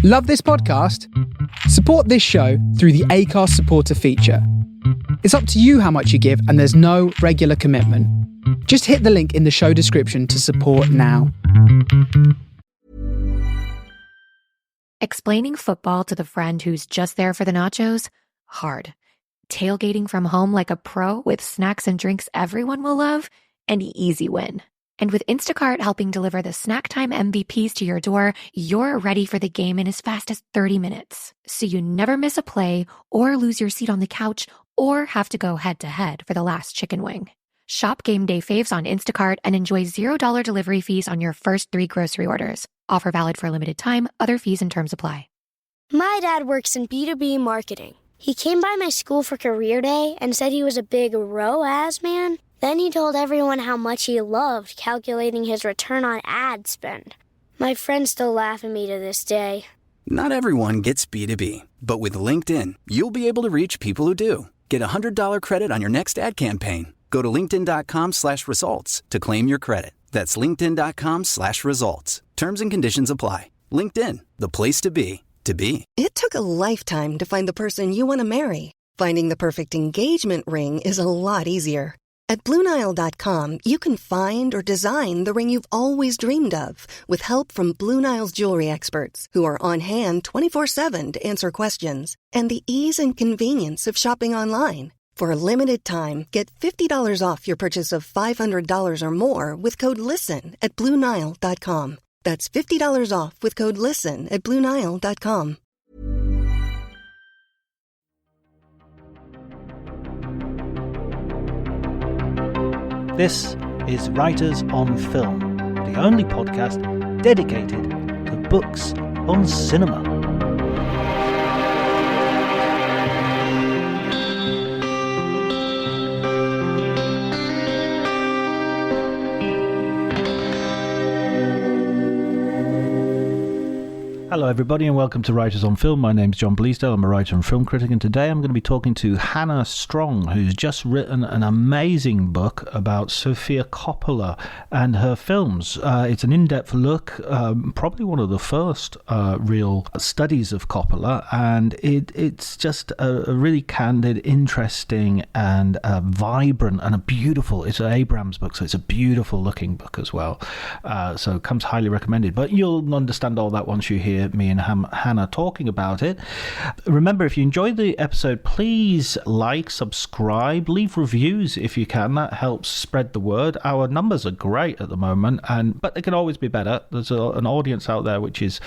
Love this podcast? Support this show through the Acast supporter feature. It's up to you how much you give, and there's no regular commitment. Just hit the link in the show description to support now. Explaining football to the friend who's just there for the nachos? Hard. Tailgating from home like a pro with snacks and drinks everyone will love? An easy win. And with Instacart helping deliver the snack time MVPs to your door, you're ready for the game in as fast as 30 minutes. So you never miss a play or lose your seat on the couch or have to go head-to-head for the last chicken wing. Shop game day faves on Instacart and enjoy $0 delivery fees on your first 3 grocery orders. Offer valid for a limited time. Other fees and terms apply. My dad works in B2B marketing. He came by my school for career day and said he was a big ROAS man. Then he told everyone how much he loved calculating his return on ad spend. My friends still laugh at me to this day. Not everyone gets B2B, but with LinkedIn, you'll be able to reach people who do. Get a $100 credit on your next ad campaign. Go to linkedin.com/results to claim your credit. That's linkedin.com/results. Terms and conditions apply. LinkedIn, the place to be, to be. It took a lifetime to find the person you want to marry. Finding the perfect engagement ring is a lot easier. At BlueNile.com, you can find or design the ring you've always dreamed of with help from Blue Nile's jewelry experts who are on hand 24/7 to answer questions, and the ease and convenience of shopping online. For a limited time, get $50 off your purchase of $500 or more with code LISTEN at BlueNile.com. That's $50 off with code LISTEN at BlueNile.com. This is Writers on Film, the only podcast dedicated to books on cinema. Hello everybody and welcome to Writers on Film. My name's John Bleasdale, I'm a writer and film critic, and today I'm going to be talking to Hannah Strong, who's just written an amazing book about Sofia Coppola and her films. It's an in-depth look, probably one of the first real studies of Coppola, and it's just a really candid, interesting and vibrant and a beautiful, it's an Abrams book, so it's a beautiful looking book as well. So it comes highly recommended, but you'll understand all that once you hear me and Hannah talking about it. Remember, if you enjoyed the episode, please like, subscribe, leave reviews if you can. That helps spread the word. Our numbers are great at the moment, but they can always be better. There's an audience out there which is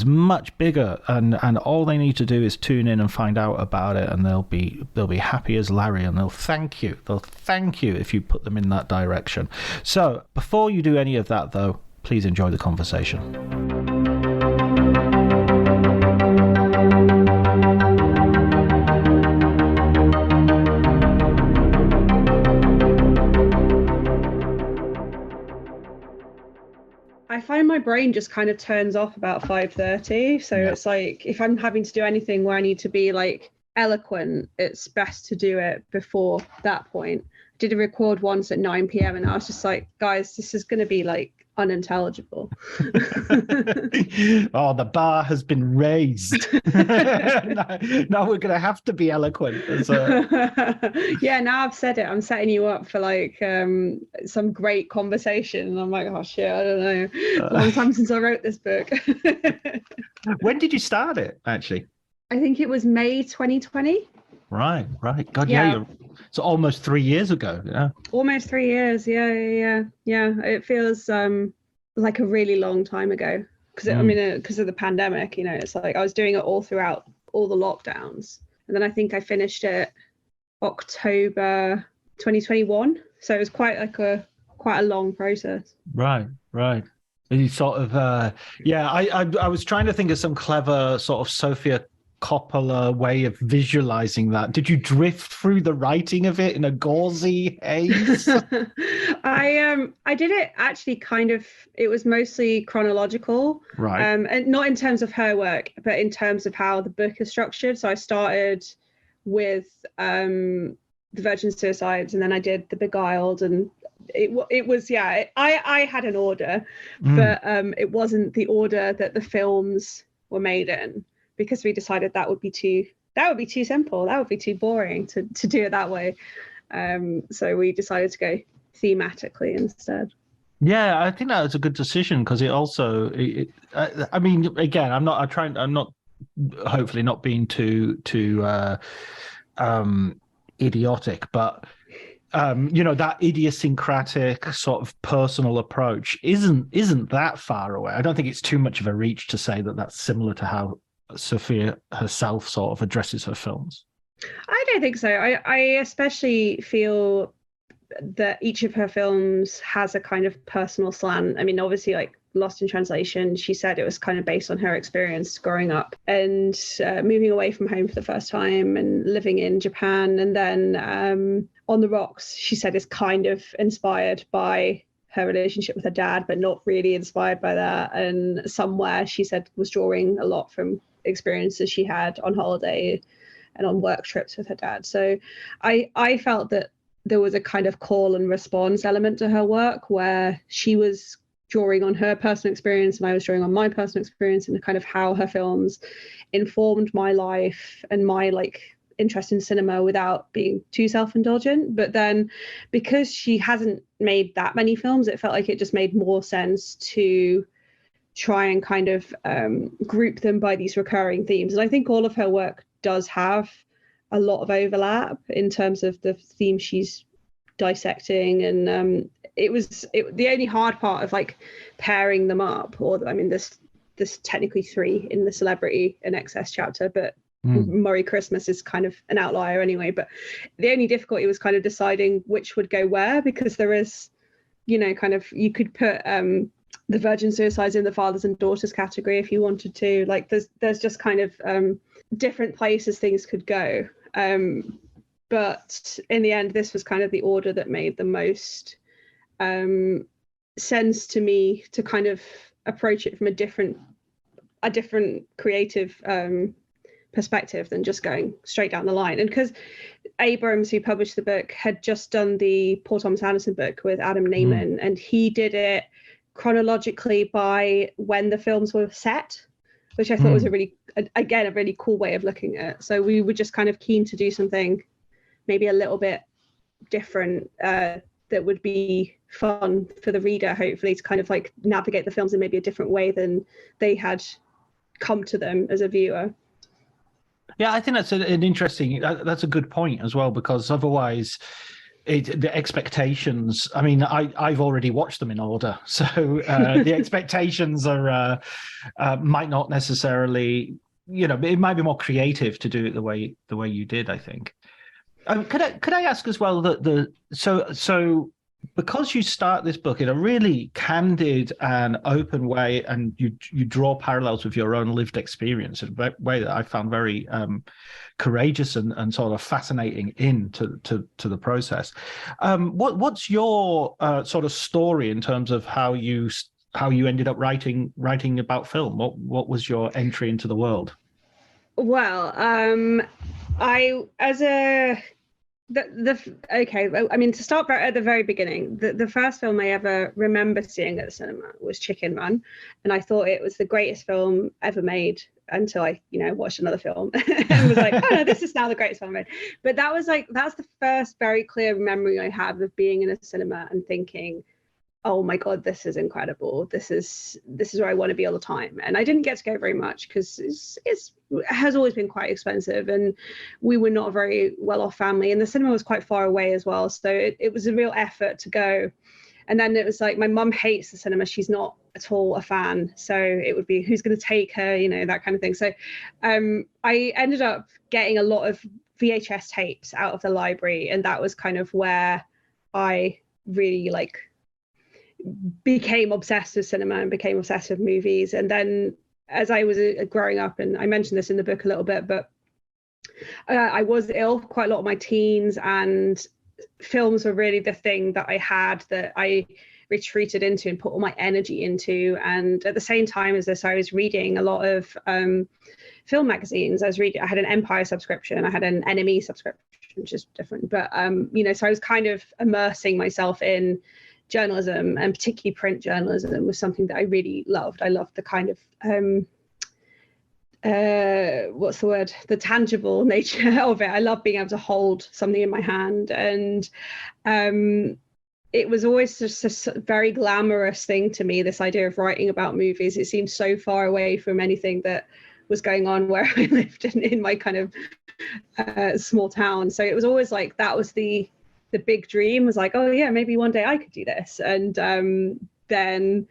much bigger, and all they need to do is tune in and find out about it, and they'll be happy as Larry, and they'll thank you if you put them in that direction. So before you do any of that though, please enjoy the conversation. I find my brain just kind of turns off about 5:30. So yeah. It's like if I'm having to do anything where I need to be like eloquent, it's best to do it before that point. I did a record once at 9 p.m. and I was just like, guys, this is going to be like unintelligible. Oh, the bar has been raised. now we're going to have to be eloquent. Yeah, now I've said it. I'm setting you up for like some great conversation. And I'm like, oh shit, I don't know. Long time since I wrote this book. When did you start it, actually? I think it was May 2020. Right. God, yeah. So almost 3 years ago. Yeah. Almost 3 years. Yeah. It feels like a really long time ago because of the pandemic. You know, it's like I was doing it all throughout all the lockdowns, and then I think I finished it October 2021. So it was quite a long process. Right. And you sort of I was trying to think of some clever sort of Sofia Coppola way of visualizing that. Did you drift through the writing of it in a gauzy haze? I did it actually kind of, it was mostly chronological, right? And not in terms of her work, but in terms of how the book is structured. So I started with The Virgin Suicides, and then I did The Beguiled, and it was I had an order, but it wasn't the order that the films were made in, because we decided that would be too simple. That would be too boring to do it that way. So we decided to go thematically instead. Yeah, I think that was a good decision because it also, I mean, again, I'm not hopefully not being too idiotic, but that idiosyncratic sort of personal approach isn't that far away. I don't think it's too much of a reach to say that that's similar to how Sofia herself sort of addresses her films. I don't think so. I especially feel that each of her films has a kind of personal slant. I mean, obviously, like Lost in Translation, she said it was kind of based on her experience growing up and moving away from home for the first time and living in Japan. And then On the Rocks, she said, is kind of inspired by her relationship with her dad, but not really inspired by that. And Somewhere, she said, was drawing a lot from experiences she had on holiday and on work trips with her dad. So I felt that there was a kind of call and response element to her work where she was drawing on her personal experience and I was drawing on my personal experience, and kind of how her films informed my life and my like interest in cinema without being too self-indulgent. But then because she hasn't made that many films, it felt like it just made more sense to try and kind of group them by these recurring themes. And I think all of her work does have a lot of overlap in terms of the theme she's dissecting. And the only hard part of like pairing them up, or I mean, there's technically 3 in the Celebrity and Excess chapter, but Murray Christmas is kind of an outlier anyway. But the only difficulty was kind of deciding which would go where, because there is, kind of, you could put the virgin suicides in the fathers and daughters category if you wanted to. Like there's just kind of different places things could go. But in the end, this was kind of the order that made the most sense to me to kind of approach it from a different creative perspective than just going straight down the line. And because Abrams, who published the book, had just done the Paul Thomas Anderson book with Adam Naiman, and he did it chronologically by when the films were set, which I thought was a really cool way of looking at it. So we were just kind of keen to do something maybe a little bit different that would be fun for the reader, hopefully, to kind of like navigate the films in maybe a different way than they had come to them as a viewer. Yeah, I think that's an interesting, that's a good point as well, because otherwise the expectations, I mean, I've already watched them in order. So the expectations are might not necessarily, it might be more creative to do it the way you did, I think. Could I ask as well that so because you start this book in a really candid and open way, and you draw parallels with your own lived experience in a way that I found very courageous and sort of fascinating to the process. What's your sort of story in terms of how you ended up writing about film? What was your entry into the world? Well, I mean, to start at the very beginning, the first film I ever remember seeing at the cinema was Chicken Run, and I thought it was the greatest film ever made until I, watched another film and was like, oh no, this is now the greatest film made. But that's the first very clear memory I have of being in a cinema and thinking, oh my God, this is incredible. This is where I want to be all the time. And I didn't get to go very much because it has always been quite expensive, and we were not a very well-off family, and the cinema was quite far away as well. So it was a real effort to go. And then it was like, my mum hates the cinema. She's not at all a fan. So it would be, who's going to take her, that kind of thing. So I ended up getting a lot of VHS tapes out of the library. And that was kind of where I really became obsessed with cinema and became obsessed with movies. And then as I was growing up, and I mentioned this in the book a little bit, but I was ill quite a lot of my teens, and films were really the thing that I had, that I retreated into and put all my energy into. And at the same time as this, I was reading a lot of film magazines. I had an Empire subscription, I had an NME subscription, which is different, but so I was kind of immersing myself in journalism, and particularly print journalism was something that I really loved. I loved the kind of what's the word? The tangible nature of it. I love being able to hold something in my hand, and it was always just a very glamorous thing to me, this idea of writing about movies. It seemed so far away from anything that was going on where I lived in my kind of small town. So it was always like, that was the big dream, was like, oh yeah, maybe one day I could do this. And then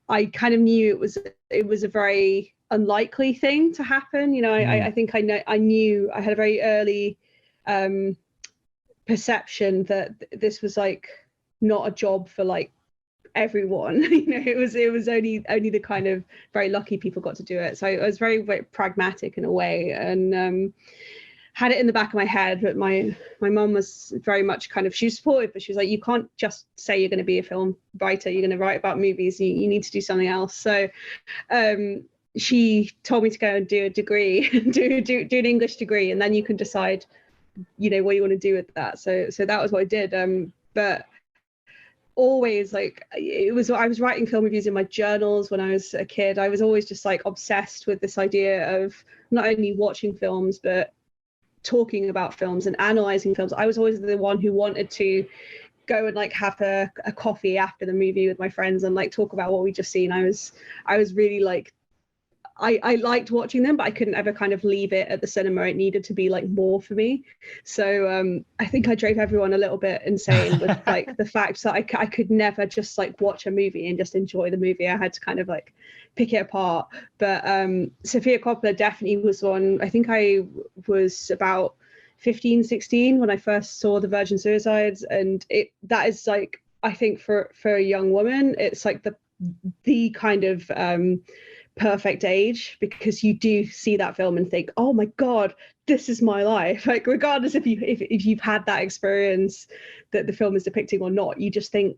I kind of knew it was a very unlikely thing to happen. You know, I think I knew I had a very early perception that this was like not a job for like everyone. You know, it was only the kind of very lucky people got to do it. So I was very, very pragmatic in a way, and had it in the back of my head. But my mum was very much kind of, she was supportive, but she was like, you can't just say you're going to be a film writer, you're going to write about movies, you need to do something else. So she told me to go and do a degree, do an English degree, and then you can decide, you know, what you want to do with that. So that was what I did. But always, like, I was writing film reviews in my journals when I was a kid. I was always just like obsessed with this idea of not only watching films but talking about films and analyzing films. I was always the one who wanted to go and like have a coffee after the movie with my friends and like talk about what we just seen. I was really like, I liked watching them, but I couldn't ever kind of leave it at the cinema. It needed to be like more for me. So I think I drove everyone a little bit insane with like the fact that I could never just like watch a movie and just enjoy the movie. I had to kind of like pick it apart. But Sofia Coppola definitely was one. I think I was about 15, 16 when I first saw The Virgin Suicides, and that is like, I think for a young woman, it's like the kind of perfect age, because you do see that film and think, oh my god, this is my life. Like, regardless if you've had that experience that the film is depicting or not, you just think,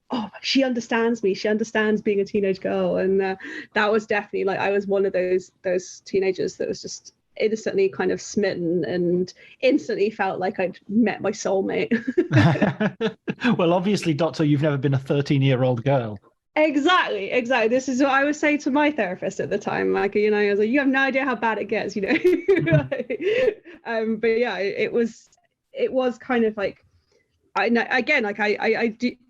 oh, she understands me, she understands being a teenage girl. And that was definitely like, I was one of those teenagers that was just instantly kind of smitten and instantly felt like I'd met my soulmate. Well, obviously, Doctor, you've never been a 13-year-old girl. Exactly. This is what I was saying to my therapist at the time. Like, you know, I was like, you have no idea how bad it gets, you know. But yeah, it was kind of like, I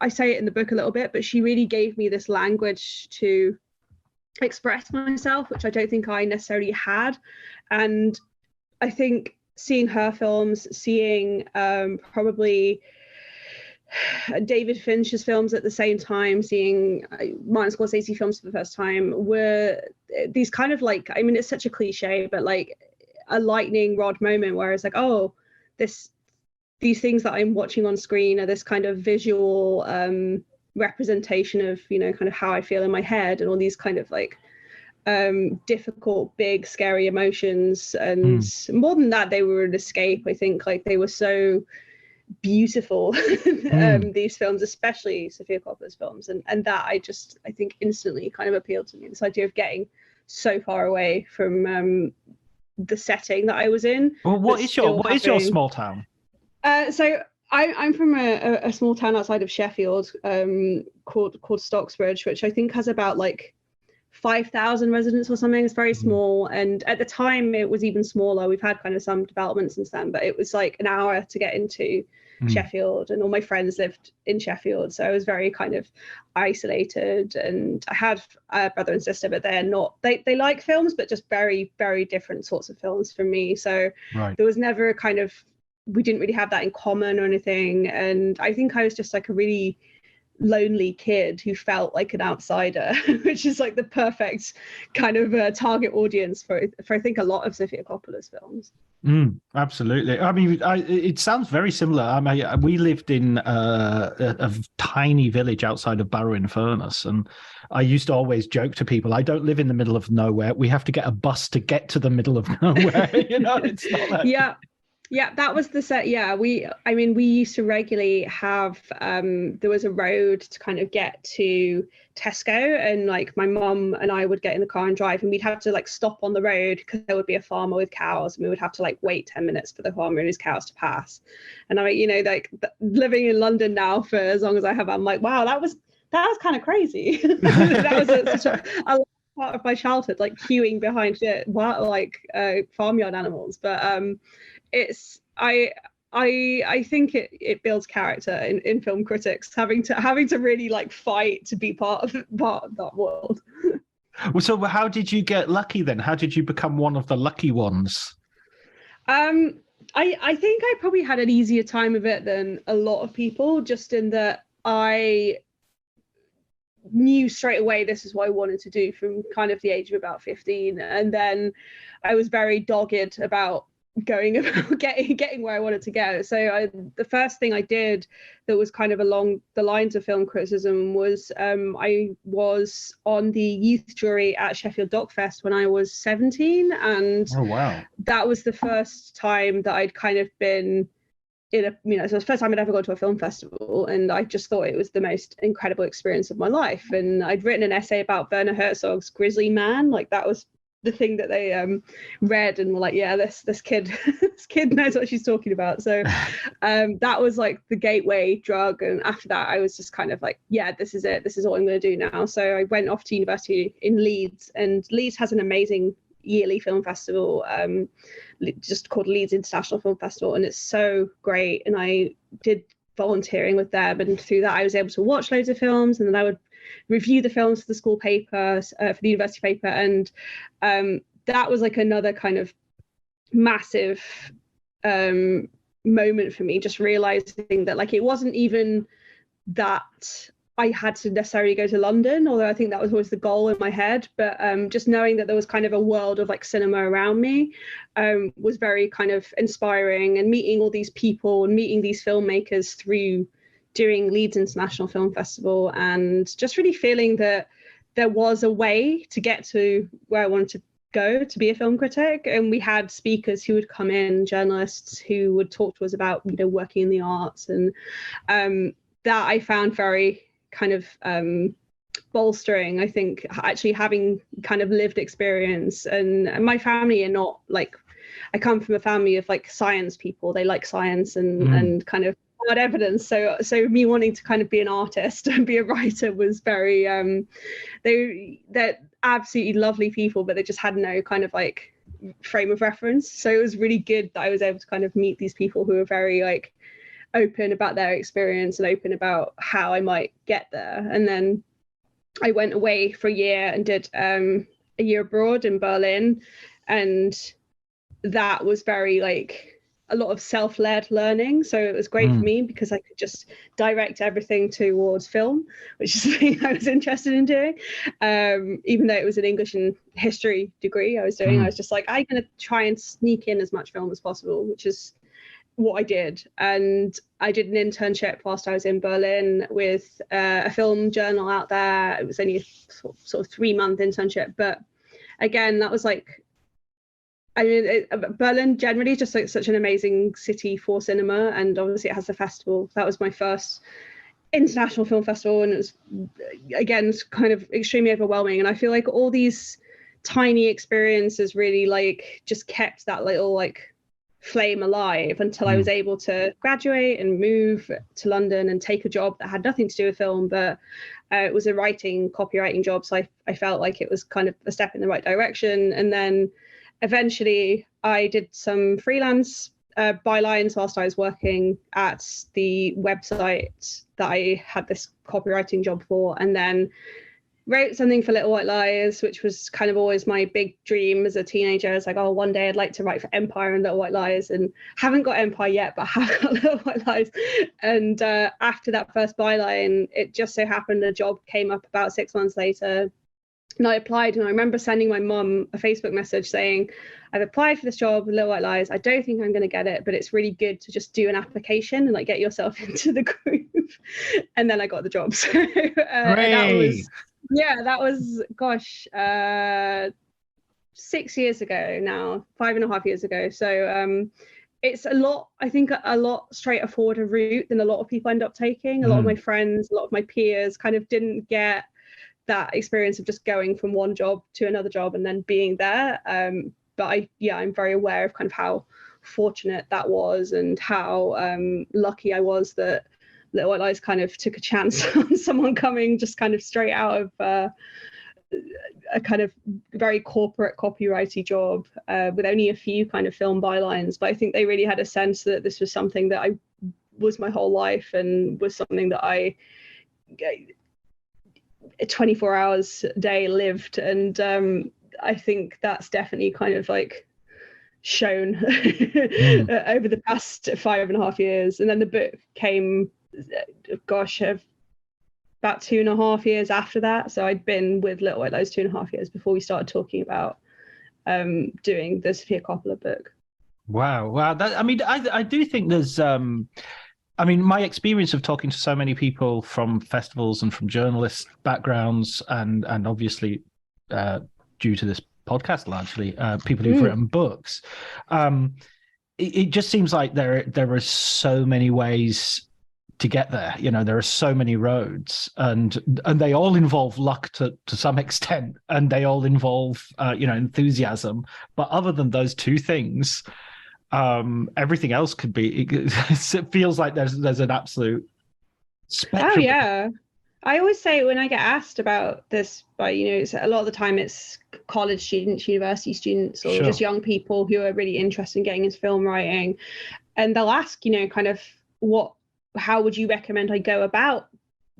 say it in the book a little bit, but she really gave me this language to express myself, which I don't think I necessarily had. And I think seeing her films, seeing probably David Fincher's films at the same time, seeing Martin Scorsese films for the first time, were these kind of like, I mean, it's such a cliche, but like a lightning rod moment where it's like, oh, these things that I'm watching on screen are this kind of visual representation of, you know, kind of how I feel in my head, and all these kind of like difficult, big, scary emotions. And more than that, they were an escape. I think like they were so beautiful, these films, especially Sofia Coppola's films, and that I think instantly kind of appealed to me, this idea of getting so far away from the setting that I was in. Well, what is your small town? So I'm from a small town outside of Sheffield, called Stocksbridge, which I think has about like 5,000 residents or something. It's very small, and at the time it was even smaller. We've had kind of some development since then, but it was like an hour to get into Sheffield, and all my friends lived in Sheffield, so I was very kind of isolated. And I had a brother and sister, but they're not, they like films, but just very, very different sorts of films from me. So there was never a kind of, we didn't really have that in common or anything. And I think I was just like a really lonely kid who felt like an outsider, which is like the perfect kind of target audience for I think a lot of Sofia Coppola's films. Absolutely. I mean, it sounds very similar. I mean, we lived in a tiny village outside of Barrow-in-Furness, and I used to always joke to people, I don't live in the middle of nowhere. We have to get a bus to get to the middle of nowhere. You know, it's not like... Yeah, that was the set. Yeah, we used to regularly have, there was a road to kind of get to Tesco, and like my mum and I would get in the car and drive, and we'd have to like stop on the road because there would be a farmer with cows, and we would have to like wait 10 minutes for the farmer and his cows to pass. And I, you know, like living in London now for as long as I have, I'm like, wow, that was kind of crazy. That was such a part of my childhood, like queuing behind farmyard animals. But it's I think it builds character in film critics, having to really like fight to be part of that world. Well, so how did you get lucky then? How did you become one of the lucky ones? I think I probably had an easier time of it than a lot of people, just in that I knew straight away this is what I wanted to do from kind of the age of about 15, and then I was very dogged about getting where I wanted to go. So the first thing I did that was kind of along the lines of film criticism was I was on the youth jury at Sheffield Doc Fest when I was 17, and oh wow, that was the first time that I'd kind of been in a, so it was the first time I'd ever gone to a film festival, and I just thought it was the most incredible experience of my life. And I'd written an essay about Werner Herzog's Grizzly Man, like that was the thing that they read and were like, yeah, this kid this kid knows what she's talking about. So that was like the gateway drug, and after that I was just kind of like, yeah, this is it, this is what I'm going to do now. So I went off to university in Leeds, and Leeds has an amazing yearly film festival just called Leeds International Film Festival, and it's so great. And I did volunteering with them, and through that I was able to watch loads of films, and then I would review the films for the school paper, for the university paper. And that was like another kind of massive moment for me, just realizing that like it wasn't even that I had to necessarily go to London, although I think that was always the goal in my head. But just knowing that there was kind of a world of like cinema around me was very kind of inspiring, and meeting all these people and meeting these filmmakers through doing Leeds International Film Festival, and just really feeling that there was a way to get to where I wanted to go to be a film critic. And we had speakers who would come in, journalists who would talk to us about, working in the arts, and that I found very kind of bolstering. I think actually having kind of lived experience, and my family are not like, I come from a family of like science people. They like science and kind of hard evidence. So me wanting to kind of be an artist and be a writer was very they're absolutely lovely people, but they just had no kind of like frame of reference. So it was really good that I was able to kind of meet these people who are very like open about their experience and open about how I might get there. And then I went away for a year and did a year abroad in Berlin, and that was very like a lot of self-led learning. So it was great for me because I could just direct everything towards film, which is something I was interested in doing. Even though it was an English and history degree I was doing, I was just like, I'm going to try and sneak in as much film as possible, which is what I did. And I did an internship whilst I was in Berlin with a film journal out there. It was only a sort of 3-month internship, but again, that was like, I mean, Berlin generally just like such an amazing city for cinema, and obviously it has a festival. That was my first international film festival, and it was again kind of extremely overwhelming. And I feel like all these tiny experiences really like just kept that little like flame alive until I was able to graduate and move to London and take a job that had nothing to do with film, but it was a copywriting job. So I felt like it was kind of a step in the right direction. And then eventually I did some freelance bylines whilst I was working at the website that I had this copywriting job for, and then wrote something for Little White Lies, which was kind of always my big dream as a teenager. It's like, oh, one day I'd like to write for Empire and Little White Lies, and haven't got Empire yet, but have got Little White Lies. And after that first byline, it just so happened a job came up about 6 months later, and I applied. And I remember sending my mum a Facebook message saying, I've applied for this job with Little White Lies. I don't think I'm going to get it, but it's really good to just do an application and like get yourself into the group. And then I got the job. So that was gosh, 6 years ago now, 5.5 years ago. So it's a lot straighter forward a route than a lot of people end up taking. A lot of my friends, a lot of my peers kind of didn't get that experience of just going from one job to another job and then being there. But I'm very aware of kind of how fortunate that was, and how lucky I was that Little White Lies kind of took a chance on someone coming just kind of straight out of a kind of very corporate copywriting job with only a few kind of film bylines. But I think they really had a sense that this was something that I was my whole life and was something that I 24 hours a day lived. And I think that's definitely kind of like shown over the past 5.5 years. And then the book came, about 2.5 years after that. So I'd been with Little White Lies 2.5 years before we started talking about doing the Sofia Coppola book. Wow. I do think there's my experience of talking to so many people from festivals and from journalist backgrounds, and obviously due to this podcast, largely people who've written books, it just seems like there are so many ways to get there. There are so many roads, and they all involve luck to some extent, and they all involve enthusiasm. But other than those two things, everything else could be. It feels like there's an absolute spectrum. Oh yeah, I always say when I get asked about this, but a lot of the time it's college students, university students, or just young people who are really interested in getting into film writing, and they'll ask, kind of how would you recommend I go about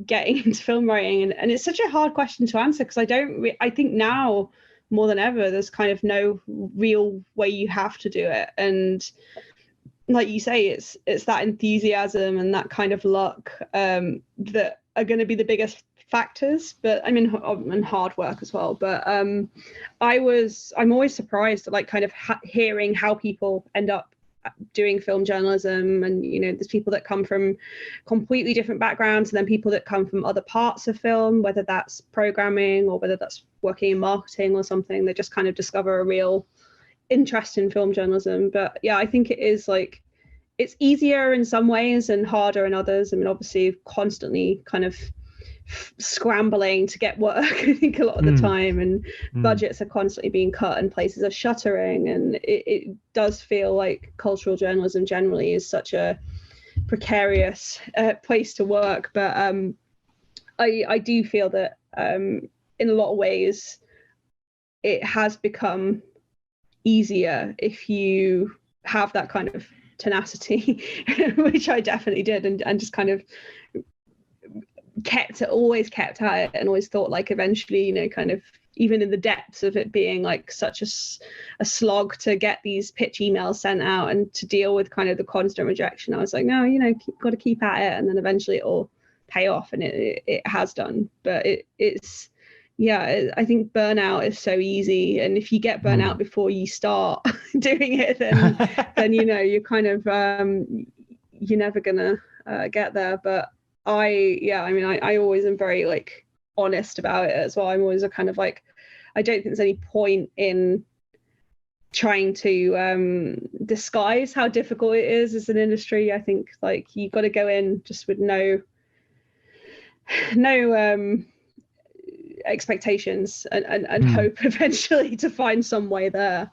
getting into film writing? And it's such a hard question to answer, because I think now more than ever, there's kind of no real way you have to do it. And like you say, it's that enthusiasm and that kind of luck that are going to be the biggest factors, but and hard work as well. But I'm always surprised at like kind of hearing how people end up doing film journalism. And there's people that come from completely different backgrounds, and then people that come from other parts of film, whether that's programming or whether that's working in marketing or something. They just kind of discover a real interest in film journalism. But yeah, I think it is like, it's easier in some ways and harder in others. Obviously constantly kind of scrambling to get work, I think, a lot of the time, and budgets are constantly being cut and places are shuttering, and it does feel like cultural journalism generally is such a precarious place to work. But I do feel that in a lot of ways it has become easier if you have that kind of tenacity, which I definitely did, and just kind of always kept at it, and always thought like eventually, kind of even in the depths of it being like such a slog to get these pitch emails sent out and to deal with kind of the constant rejection, I was like, no, got to keep at it, and then eventually it'll pay off, and it has done. But it's I think burnout is so easy, and if you get burnt out before you start doing it, then you're kind of you're never gonna get there. But I always am very like honest about it as well. I'm always a kind of like, I don't think there's any point in trying to disguise how difficult it is as an industry. I think like you got to go in just with no expectations and hope eventually to find some way there.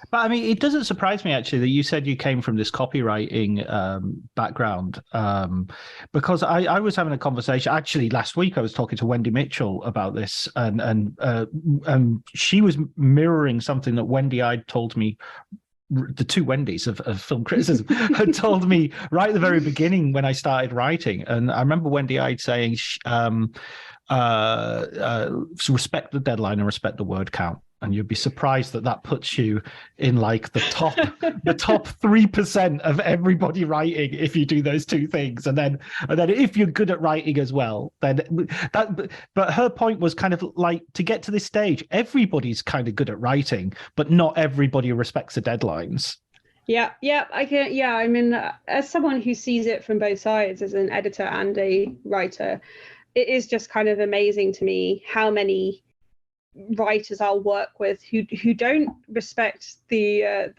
But it doesn't surprise me actually that you said you came from this copywriting background, because I was having a conversation actually last week. I was talking to Wendy Mitchell about this, and she was mirroring something that Wendy Ide told me. The two Wendys of film criticism had told me right at the very beginning when I started writing. And I remember Wendy Ide saying, respect the deadline and respect the word count. And you'd be surprised that puts you in like the top 3% of everybody writing if you do those two things. And then if you're good at writing as well, then that. But her point was kind of like, to get to this stage, everybody's kind of good at writing, but not everybody respects the deadlines. Yeah, I can. Yeah, as someone who sees it from both sides, as an editor and a writer, it is just kind of amazing to me how many writers I'll work with who don't respect the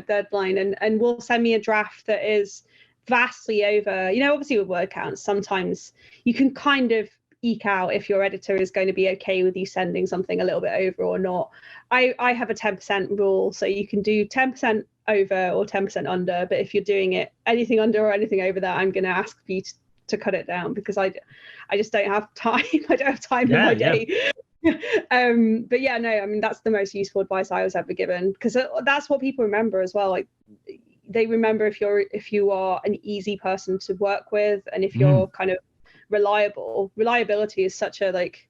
deadline and will send me a draft that is vastly over. Obviously with word counts, sometimes you can kind of eke out if your editor is going to be okay with you sending something a little bit over or not. I have a 10% rule, so you can do 10% over or 10% under, but if you're doing it anything under or anything over that, I'm going to ask you to cut it down, because I just don't have time. I don't have time in my day But yeah, no, I mean, that's the most useful advice I was ever given, because that's what people remember as well. Like, they remember if you are an easy person to work with, and if you're kind of reliable. Reliability is such a like,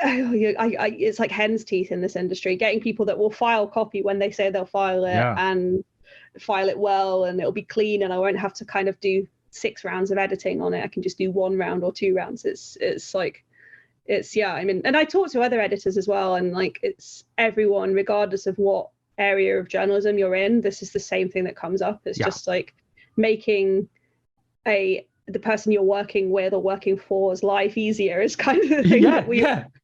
it's like hen's teeth in this industry. Getting people that will file copy when they say they'll file it, and file it well, and it'll be clean, and I won't have to kind of do 6 rounds of editing on it. I can just do 1 round or 2 rounds. It's like, it's, yeah, I mean, and I talk to other editors as well, and like, it's everyone, regardless of what area of journalism you're in, this is the same thing that comes up. It's just like making the person you're working with or working for's life easier is kind of the thing that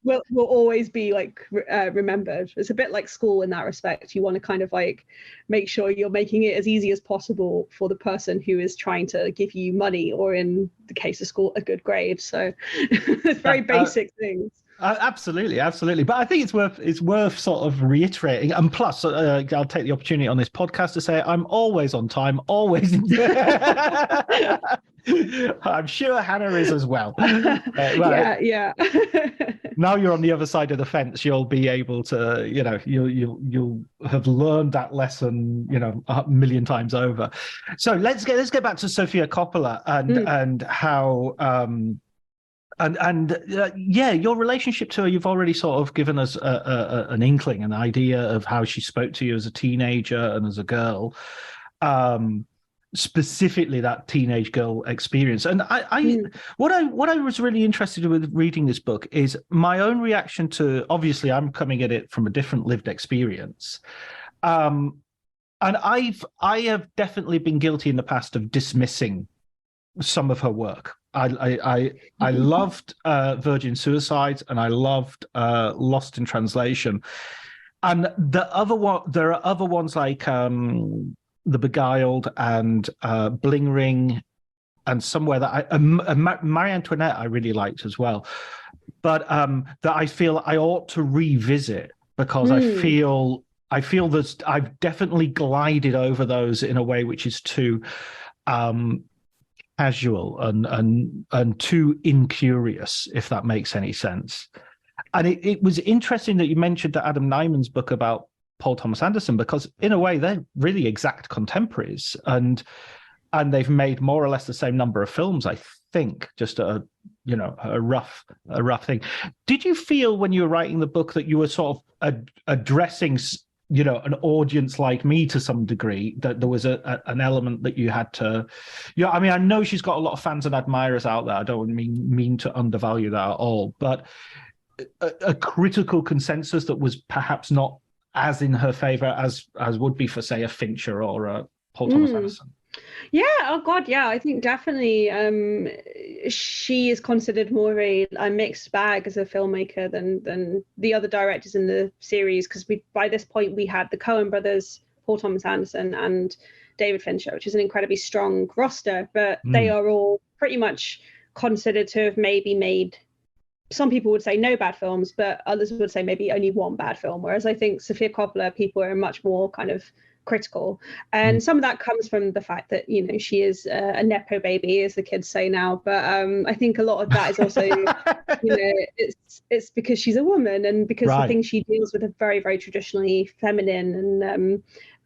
will always be like remembered. It's a bit like school in that respect. You want to kind of like make sure you're making it as easy as possible for the person who is trying to give you money, or in the case of school, a good grade. So it's very basic things. Absolutely. But I think it's worth sort of reiterating. And plus, I'll take the opportunity on this podcast to say I'm always on time, always. I'm sure Hannah is as well. Yeah. Now you're on the other side of the fence, you'll be able to, you'll have learned that lesson, 1,000,000 times over. So let's get back to Sofia Coppola and how. Your relationship to her, you've already sort of given us an inkling, an idea of how she spoke to you as a teenager and as a girl, specifically that teenage girl experience. And what I was really interested in with reading this book is my own reaction to, obviously I'm coming at it from a different lived experience. And I have definitely been guilty in the past of dismissing some of her work. I loved Virgin Suicides, and I loved Lost in Translation, and there are other ones like The Beguiled and Bling Ring, and somewhere that Marie Antoinette I really liked as well, but that I feel I ought to revisit, because I feel that I've definitely glided over those in a way which is too casual and too incurious, if that makes any sense. And it was interesting that you mentioned that Adam Nyman's book about Paul Thomas Anderson, because in a way they're really exact contemporaries, and they've made more or less the same number of films, I think, just a rough thing. Did you feel when you were writing the book that you were sort of addressing an audience like me to some degree, that there was an element that you had to, I mean, I know she's got a lot of fans and admirers out there. I don't mean to undervalue that at all, but a critical consensus that was perhaps not as in her favor as would be for, say, a Fincher or a Paul Thomas Anderson. Yeah, oh God, yeah, I think definitely she is considered more of a mixed bag as a filmmaker than the other directors in the series, because by this point we had the Coen brothers, Paul Thomas Anderson and David Fincher, which is an incredibly strong roster, but they are all pretty much considered to have maybe made, some people would say no bad films, but others would say maybe only one bad film, whereas I think Sofia Coppola, people are much more kind of critical, and some of that comes from the fact that she is a nepo baby, as the kids say now, but I think a lot of that is also it's because she's a woman, and because the things she deals with are very, very traditionally feminine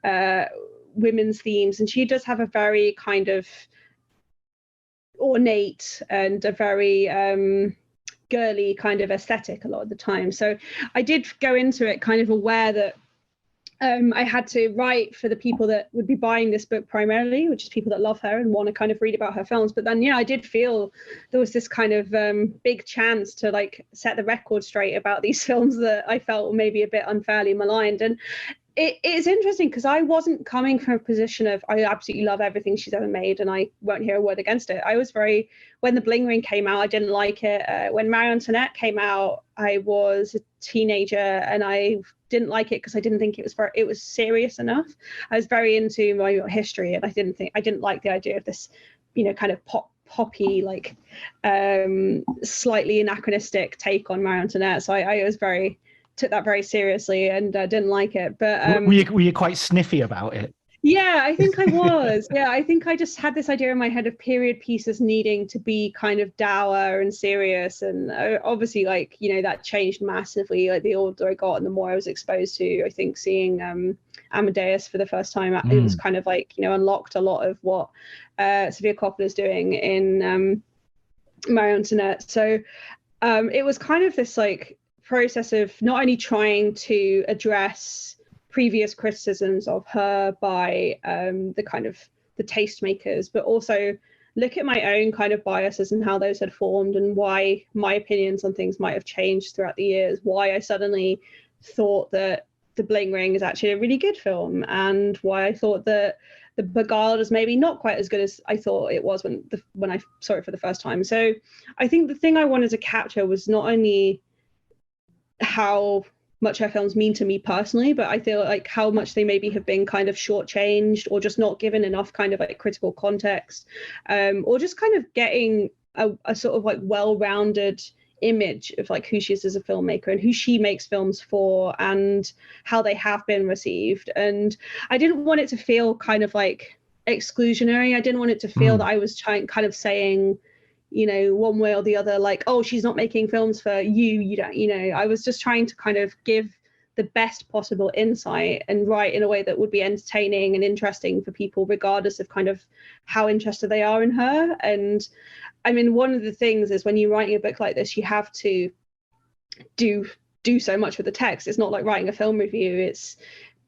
and women's themes, and she does have a very kind of ornate and a very girly kind of aesthetic a lot of the time. So I did go into it kind of aware that I had to write for the people that would be buying this book primarily, which is people that love her and want to kind of read about her films. But then, I did feel there was this kind of big chance to like set the record straight about these films that I felt were maybe a bit unfairly maligned. And it's interesting because I wasn't coming from a position of I absolutely love everything she's ever made and I won't hear a word against it. I was when The Bling Ring came out, I didn't like it. When Marie Antoinette came out, I was a teenager and I didn't like it because I didn't think it was serious enough. I was very into my history and I didn't like the idea of this, kind of poppy, like slightly anachronistic take on Marie Antoinette. So I was took that very seriously and didn't like it. But were you quite sniffy about it? Yeah, I think I was. Yeah, I think I just had this idea in my head of period pieces needing to be kind of dour and serious. And obviously, like, you know, that changed massively. Like, the older I got and the more I was exposed to, I think, seeing Amadeus for the first time, it was kind of like, you know, unlocked a lot of what Sofia Coppola is doing in Marie Antoinette. So it was kind of this like process of not only trying to address previous criticisms of her by the kind of the tastemakers, but also look at my own kind of biases and how those had formed and why my opinions on things might have changed throughout the years, why I suddenly thought that The Bling Ring is actually a really good film, and why I thought that The Beguiled is maybe not quite as good as I thought it was when I saw it for the first time. So I think the thing I wanted to capture was not only how much her films mean to me personally, but I feel like how much they maybe have been kind of shortchanged or just not given enough kind of like critical context, or just kind of getting a sort of like well-rounded image of like who she is as a filmmaker and who she makes films for and how they have been received. And I didn't want it to feel kind of like exclusionary. I didn't want it to feel that I was trying kind of saying, you know, one way or the other, like, oh, she's not making films for you, you don't, you know. I was just trying to kind of give the best possible insight and write in a way that would be entertaining and interesting for people, regardless of kind of how interested they are in her. And I mean, one of the things is when you're writing a book like this, you have to do so much with the text. It's not like writing a film review. It's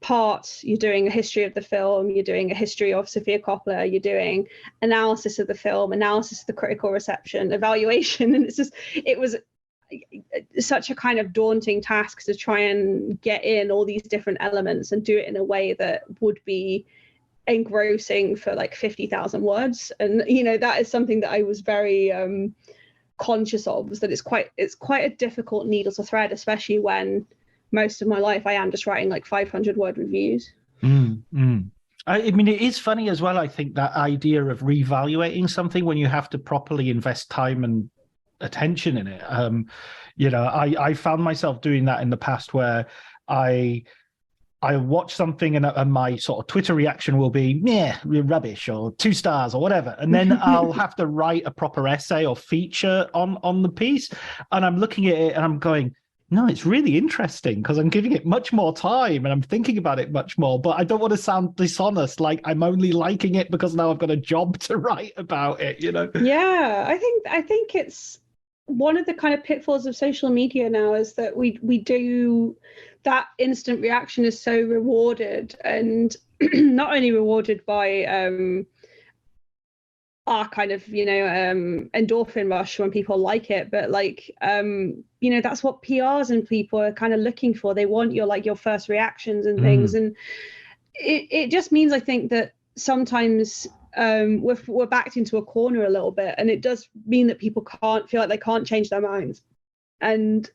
part you're doing a history of the film, you're doing a history of Sofia Coppola, you're doing analysis of the film, analysis of the critical reception, evaluation. And it was such a kind of daunting task to try and get in all these different elements and do it in a way that would be engrossing for like 50,000 words. And you know, that is something that I was very conscious of, was that it's quite a difficult needle to thread, especially when most of my life I am just writing like 500 word reviews. I mean, it is funny as well, I think, that idea of reevaluating something when you have to properly invest time and attention in it. You know, I found myself doing that in the past, where I watch something and my sort of Twitter reaction will be, yeah, rubbish, or 2 stars or whatever. And then I'll have to write a proper essay or feature on the piece. And I'm looking at it and I'm going, no, it's really interesting because I'm giving it much more time and I'm thinking about it much more. But I don't want to sound dishonest, like I'm only liking it because now I've got a job to write about it, you know? Yeah, I think it's one of the kind of pitfalls of social media now, is that we do that instant reaction is so rewarded, and not only rewarded by our kind of, you know, endorphin rush when people like it, but like you know, that's what PRs and people are kind of looking for. They want your first reactions and things. And it just means, I think, that sometimes we're backed into a corner a little bit, and it does mean that people can't feel like they can't change their minds. And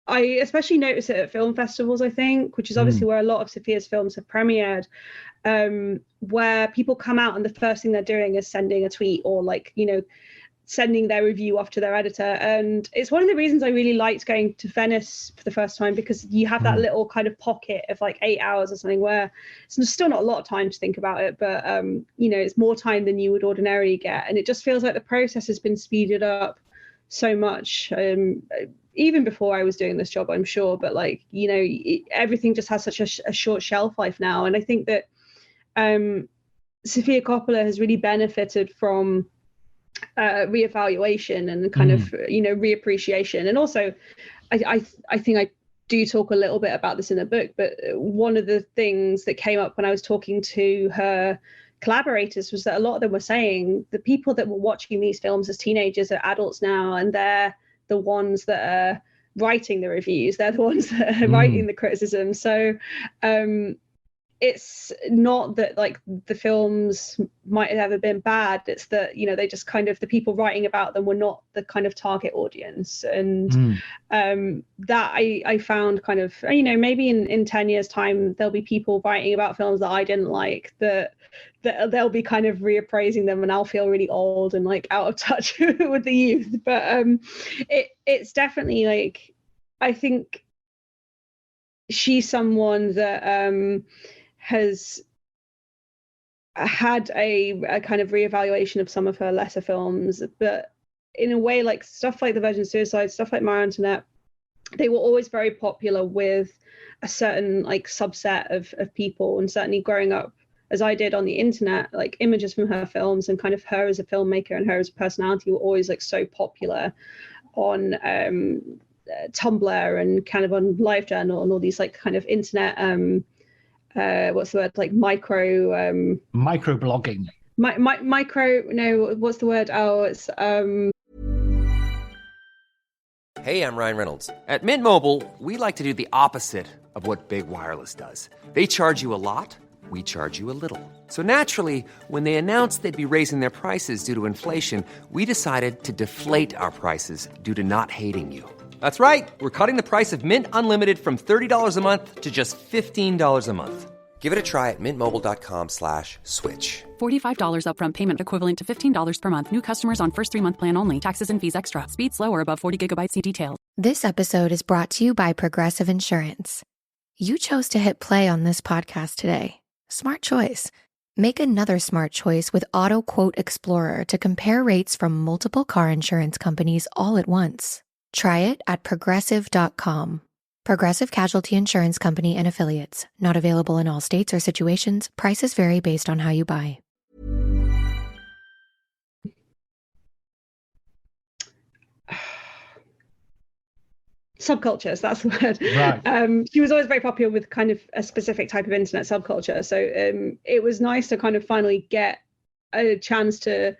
I especially notice it at film festivals, I think, which is obviously where a lot of Sofia's films have premiered, where people come out and the first thing they're doing is sending a tweet or, like, you know, sending their review off to their editor. And it's one of the reasons I really liked going to Venice for the first time, because you have that little kind of pocket of like 8 hours or something where it's still not a lot of time to think about it, but you know, it's more time than you would ordinarily get. And it just feels like the process has been speeded up so much, even before I was doing this job, I'm sure, but like, you know, everything just has such a short shelf life now. And I think that Sofia Coppola has really benefited from reevaluation and kind of, you know, reappreciation. And also I think I do talk a little bit about this in the book, but one of the things that came up when I was talking to her collaborators was that a lot of them were saying the people that were watching these films as teenagers are adults now, and they're the ones that are writing the reviews, they're the ones that are writing the criticism. So it's not that like the films might have ever been bad, it's that, you know, they just kind of, the people writing about them were not the kind of target audience. And that I found kind of, you know, maybe in 10 years time there'll be people writing about films that I didn't like, that they'll be kind of reappraising them, and I'll feel really old and like out of touch with the youth. But it's definitely like, I think she's someone that has had a kind of reevaluation of some of her lesser films, but in a way, like stuff like The Virgin Suicide, stuff like Marie Antoinette, they were always very popular with a certain like subset of people. And certainly growing up as I did on the internet, like images from her films and kind of her as a filmmaker and her as a personality were always like so popular on Tumblr and kind of on LiveJournal and all these like kind of internet what's the word, like micro blogging. Micro, no, what's the word? Oh, it's Hey, I'm Ryan Reynolds. At Mint Mobile, we like to do the opposite of what Big Wireless does. They charge you a lot, we charge you a little. So naturally, when they announced they'd be raising their prices due to inflation, we decided to deflate our prices due to not hating you. That's right. We're cutting the price of Mint Unlimited from $30 a month to just $15 a month. Give it a try at mintmobile.com/switch. $45 upfront payment equivalent to $15 per month. New customers on first 3-month plan only. Taxes and fees extra. Speed slower above 40 gigabytes. See details. This episode is brought to you by Progressive Insurance. You chose to hit play on this podcast today. Smart choice. Make another smart choice with Auto Quote Explorer to compare rates from multiple car insurance companies all at once. Try it at progressive.com. Progressive Casualty Insurance Company and Affiliates. Not available in all states or situations. Prices vary based on how you buy. Subcultures, that's the word. Right. She was always very popular with kind of a specific type of internet subculture. So it was nice to kind of finally get a chance to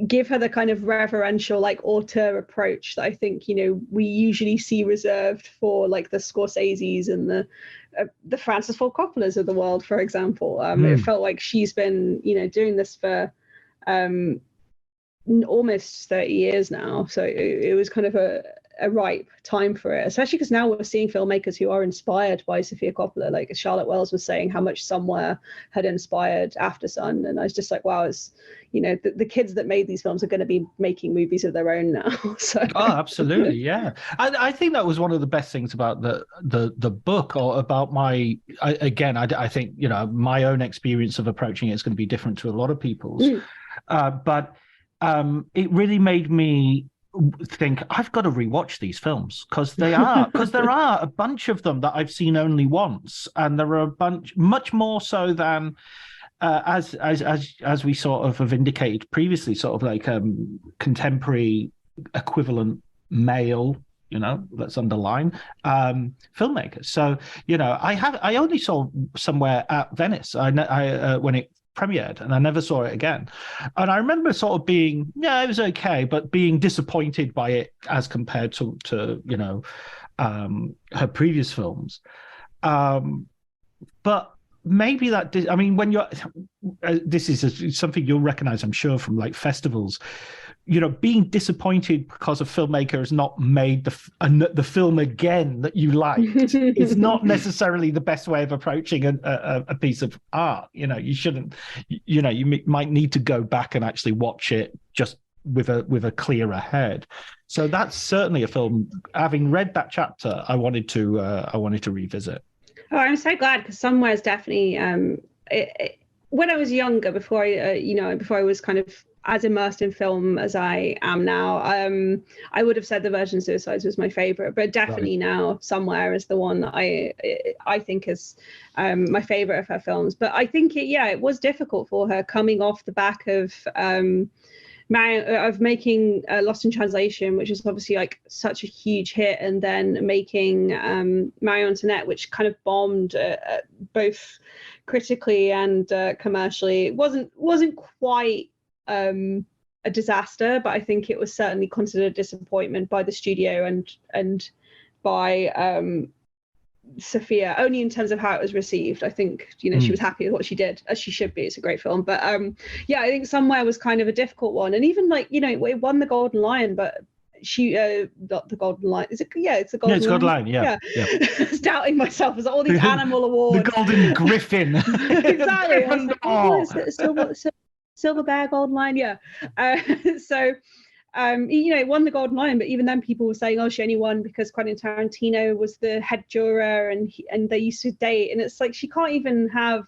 give her the kind of reverential like auteur approach that I think, you know, we usually see reserved for like the Scorseses and the Francis Ford Coppolas of the world, for example. It felt like she's been, you know, doing this for almost 30 years now. So it was kind of a ripe time for it, especially because now we're seeing filmmakers who are inspired by Sofia Coppola. Like Charlotte Wells was saying how much Somewhere had inspired Aftersun, and I was just like, wow, it's, you know, the kids that made these films are going to be making movies of their own now. So absolutely, yeah. I think that was one of the best things about the book, or about I think, you know, my own experience of approaching it is going to be different to a lot of people's, but it really made me think I've got to rewatch these films because there are a bunch of them that I've seen only once, and there are a bunch much more so than as we sort of have indicated previously, sort of like contemporary equivalent male, you know, let's underline, filmmakers. So, you know, I only saw Somewhere at Venice when it premiered, and I never saw it again. And I remember sort of being, yeah, it was okay, but being disappointed by it as compared to you know, her previous films. But maybe that I mean, when you're this is something you'll recognize, I'm sure, from like festivals, you know, being disappointed because a filmmaker has not made the film again that you liked is not necessarily the best way of approaching a piece of art. You know, you shouldn't, you know, you might need to go back and actually watch it just with a clearer head. So that's certainly a film, having read that chapter, I wanted to revisit. Oh, I'm so glad, because Somewhere is definitely when I was younger, before I was kind of as immersed in film as I am now, I would have said The Virgin Suicides was my favorite, but definitely now Somewhere is the one that I think is my favorite of her films. But I think it was difficult for her coming off the back of making Lost in Translation, which is obviously like such a huge hit, and then making Marie Antoinette, which kind of bombed both critically and commercially. It wasn't quite a disaster, but I think it was certainly considered a disappointment by the studio and by Sofia, only in terms of how it was received. I think, you know, she was happy with what she did, as she should be. It's a great film. But I think Somewhere was kind of a difficult one. And even like, you know, it won the Golden Lion, but she not the Golden Lion. Is it? Yeah, it's the Golden Lion. It's Golden Lion, yeah. I was doubting myself. As all these animal awards. The Golden Griffin. Exactly. I was like, Silver Bear, Golden Lion, yeah. So you know, it won the Golden Lion, but even then people were saying, oh, she only won because Quentin Tarantino was the head juror and they used to date. And it's like, she can't even have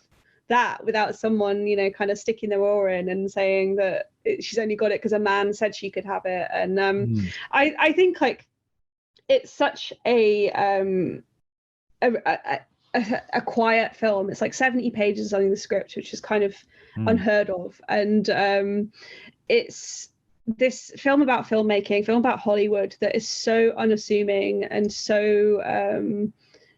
that without someone, you know, kind of sticking their oar in and saying that she's only got it because a man said she could have it. And I think like it's such a quiet film. It's like 70 pages on the script, which is kind of unheard of. And it's this film about filmmaking, film about Hollywood that is so unassuming and so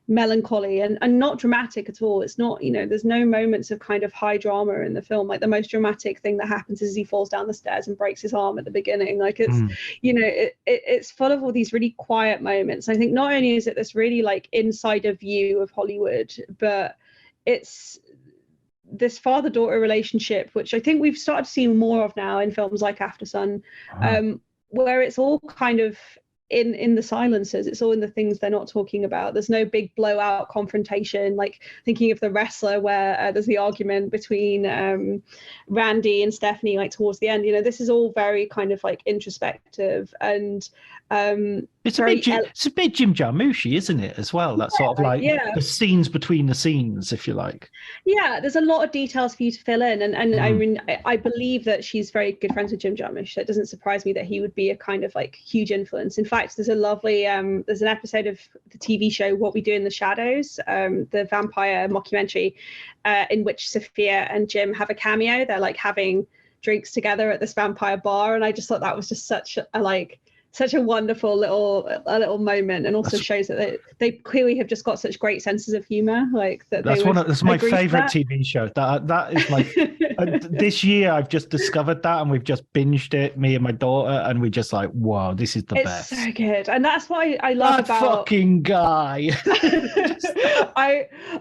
melancholy and not dramatic at all. It's not, you know, there's no moments of kind of high drama in the film. Like the most dramatic thing that happens is he falls down the stairs and breaks his arm at the beginning. Like it's you know, it's full of all these really quiet moments. I think not only is it this really like insider view of Hollywood, but it's this father-daughter relationship, which I think we've started seeing more of now in films like After Sun, where it's all kind of in the silences. It's all in the things they're not talking about. There's no big blowout confrontation, like thinking of The Wrestler, where there's the argument between Randy and Stephanie, like towards the end. You know, this is all very kind of like introspective and it's a bit Jim Jarmusch, isn't it, as well? That sort of like the scenes between the scenes, if you like. Yeah, there's a lot of details for you to fill in, and I mean, I believe that she's very good friends with Jim Jarmusch. So it doesn't surprise me that he would be a kind of like huge influence. In fact, there's a lovely there's an episode of the TV show What We Do in the Shadows, the vampire mockumentary, in which Sophia and Jim have a cameo. They're like having drinks together at this vampire bar, and I just thought that was just such a wonderful little moment, and also shows that they clearly have just got such great senses of humor. Like that. That's my favorite TV show. That is my this year I've just discovered that, and we've just binged it, me and my daughter, and we're just like, wow, this is the best. It's so good, and that's what I love that about fucking guy.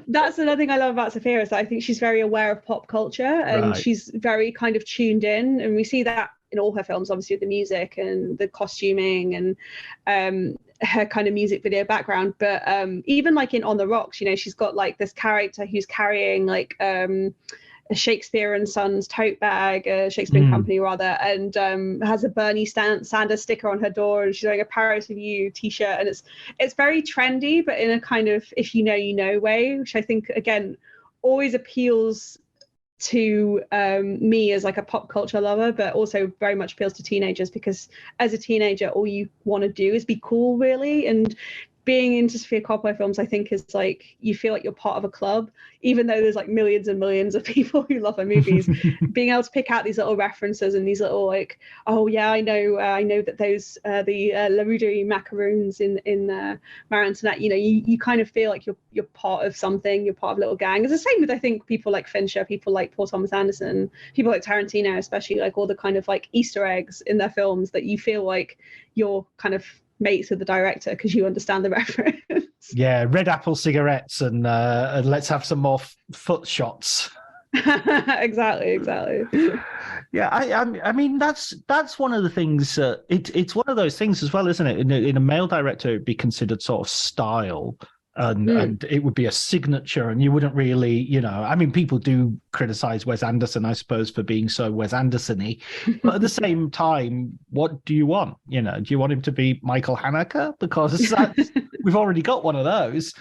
That's another thing I love about Sophia, is that I think she's very aware of pop culture, and she's very kind of tuned in, and we see that in all her films, obviously, with the music and the costuming and her kind of music video background. But even like in On the Rocks, you know, she's got like this character who's carrying like a Shakespeare and Sons tote bag, a Shakespeare Company rather, and has a Bernie Sanders sticker on her door, and she's wearing a Paris with You t-shirt, and it's very trendy, but in a kind of if you know you know way, which I think again always appeals to me as like a pop culture lover, but also very much appeals to teenagers, because as a teenager all you want to do is be cool, really. And being into Sofia Coppola films, I think, is like you feel like you're part of a club, even though there's like millions and millions of people who love her movies. Being able to pick out these little references and these little like, oh yeah, I know that those the La Rue de Macaroons in Marie Antoinette, you know, you kind of feel like you're part of something, you're part of a little gang. It's the same with, I think, people like Fincher, people like Paul Thomas Anderson, people like Tarantino, especially, like all the kind of like Easter eggs in their films that you feel like you're kind of mates with the director because you understand the reference. Yeah, red apple cigarettes and let's have some more foot shots. Exactly. Yeah, I mean that's one of the things. It's one of those things as well, isn't it? In a male director, it'd be considered sort of style. And it would be a signature, and you wouldn't really, you know, I mean, people do criticize Wes Anderson, I suppose, for being so Wes Anderson-y, but at the same time, what do you want? You know, do you want him to be Michael Haneke? Because we've already got one of those.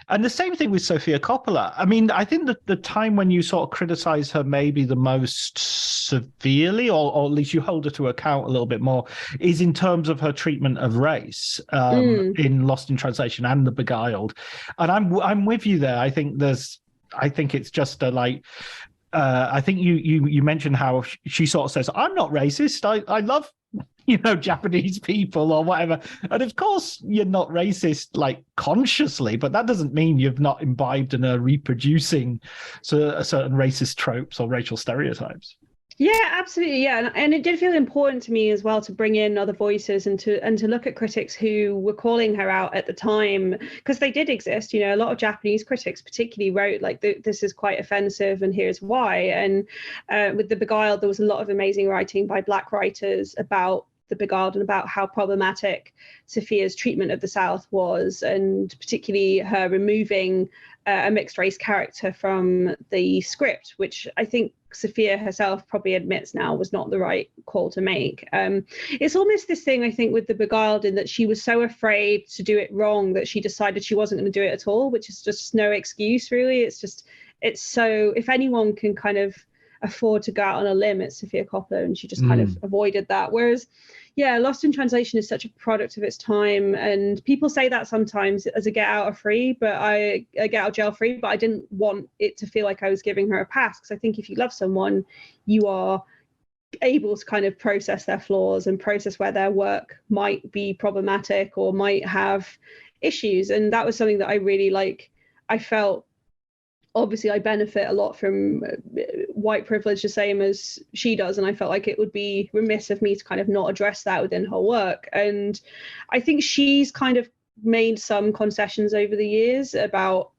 And the same thing with Sofia Coppola. I mean, I think that the time when you sort of criticize her maybe the most severely, or at least you hold her to account a little bit more, is in terms of her treatment of race in Lost in Translation and The Beguiled. And I'm with you there. I think it's just a like. I think you mentioned how she sort of says, "I'm not racist. I love, you know, Japanese people or whatever." And of course, you're not racist like consciously, but that doesn't mean you've not imbibed and are reproducing certain racist tropes or racial stereotypes. Yeah, absolutely. Yeah, and it did feel important to me as well to bring in other voices and to look at critics who were calling her out at the time, because they did exist. You know, a lot of Japanese critics particularly wrote like, this is quite offensive and here's why. And with The Beguiled, there was a lot of amazing writing by Black writers about The Beguiled and about how problematic Sophia's treatment of the South was, and particularly her removing a mixed race character from the script, which I think Sofia herself probably admits now was not the right call to make. It's almost this thing, I think, with The Beguiled, in that she was so afraid to do it wrong that she decided she wasn't going to do it at all, which is just no excuse, really. It's just it's so, if anyone can kind of afford to go out on a limb, it's Sofia Coppola, and she just kind of avoided that. Whereas, yeah, Lost in Translation is such a product of its time, and people say that sometimes as a get out of jail free, but I didn't want it to feel like I was giving her a pass, because I think if you love someone, you are able to kind of process their flaws and process where their work might be problematic or might have issues. And that was something that I really I felt, obviously I benefit a lot from white privilege the same as she does, and I felt like it would be remiss of me to kind of not address that within her work. And I think she's kind of made some concessions over the years about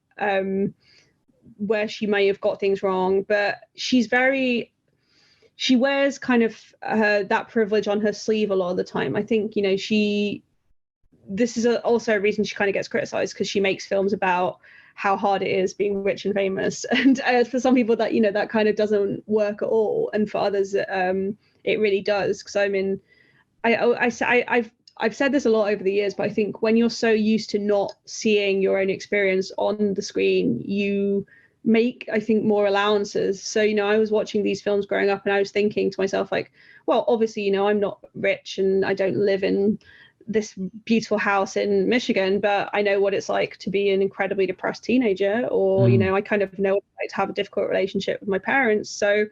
where she may have got things wrong, but she wears kind of that privilege on her sleeve a lot of the time. I think, this is also a reason she kind of gets criticized, because she makes films about how hard it is being rich and famous. And for some people that, that kind of doesn't work at all. And for others, it really does. Because I've said this a lot over the years, but I think when you're so used to not seeing your own experience on the screen, you make, I think, more allowances. So, I was watching these films growing up, and I was thinking to myself, like, well, obviously, I'm not rich and I don't live in this beautiful house in Michigan, but I know what it's like to be an incredibly depressed teenager, or, I kind of know what it's like to have a difficult relationship with my parents. So,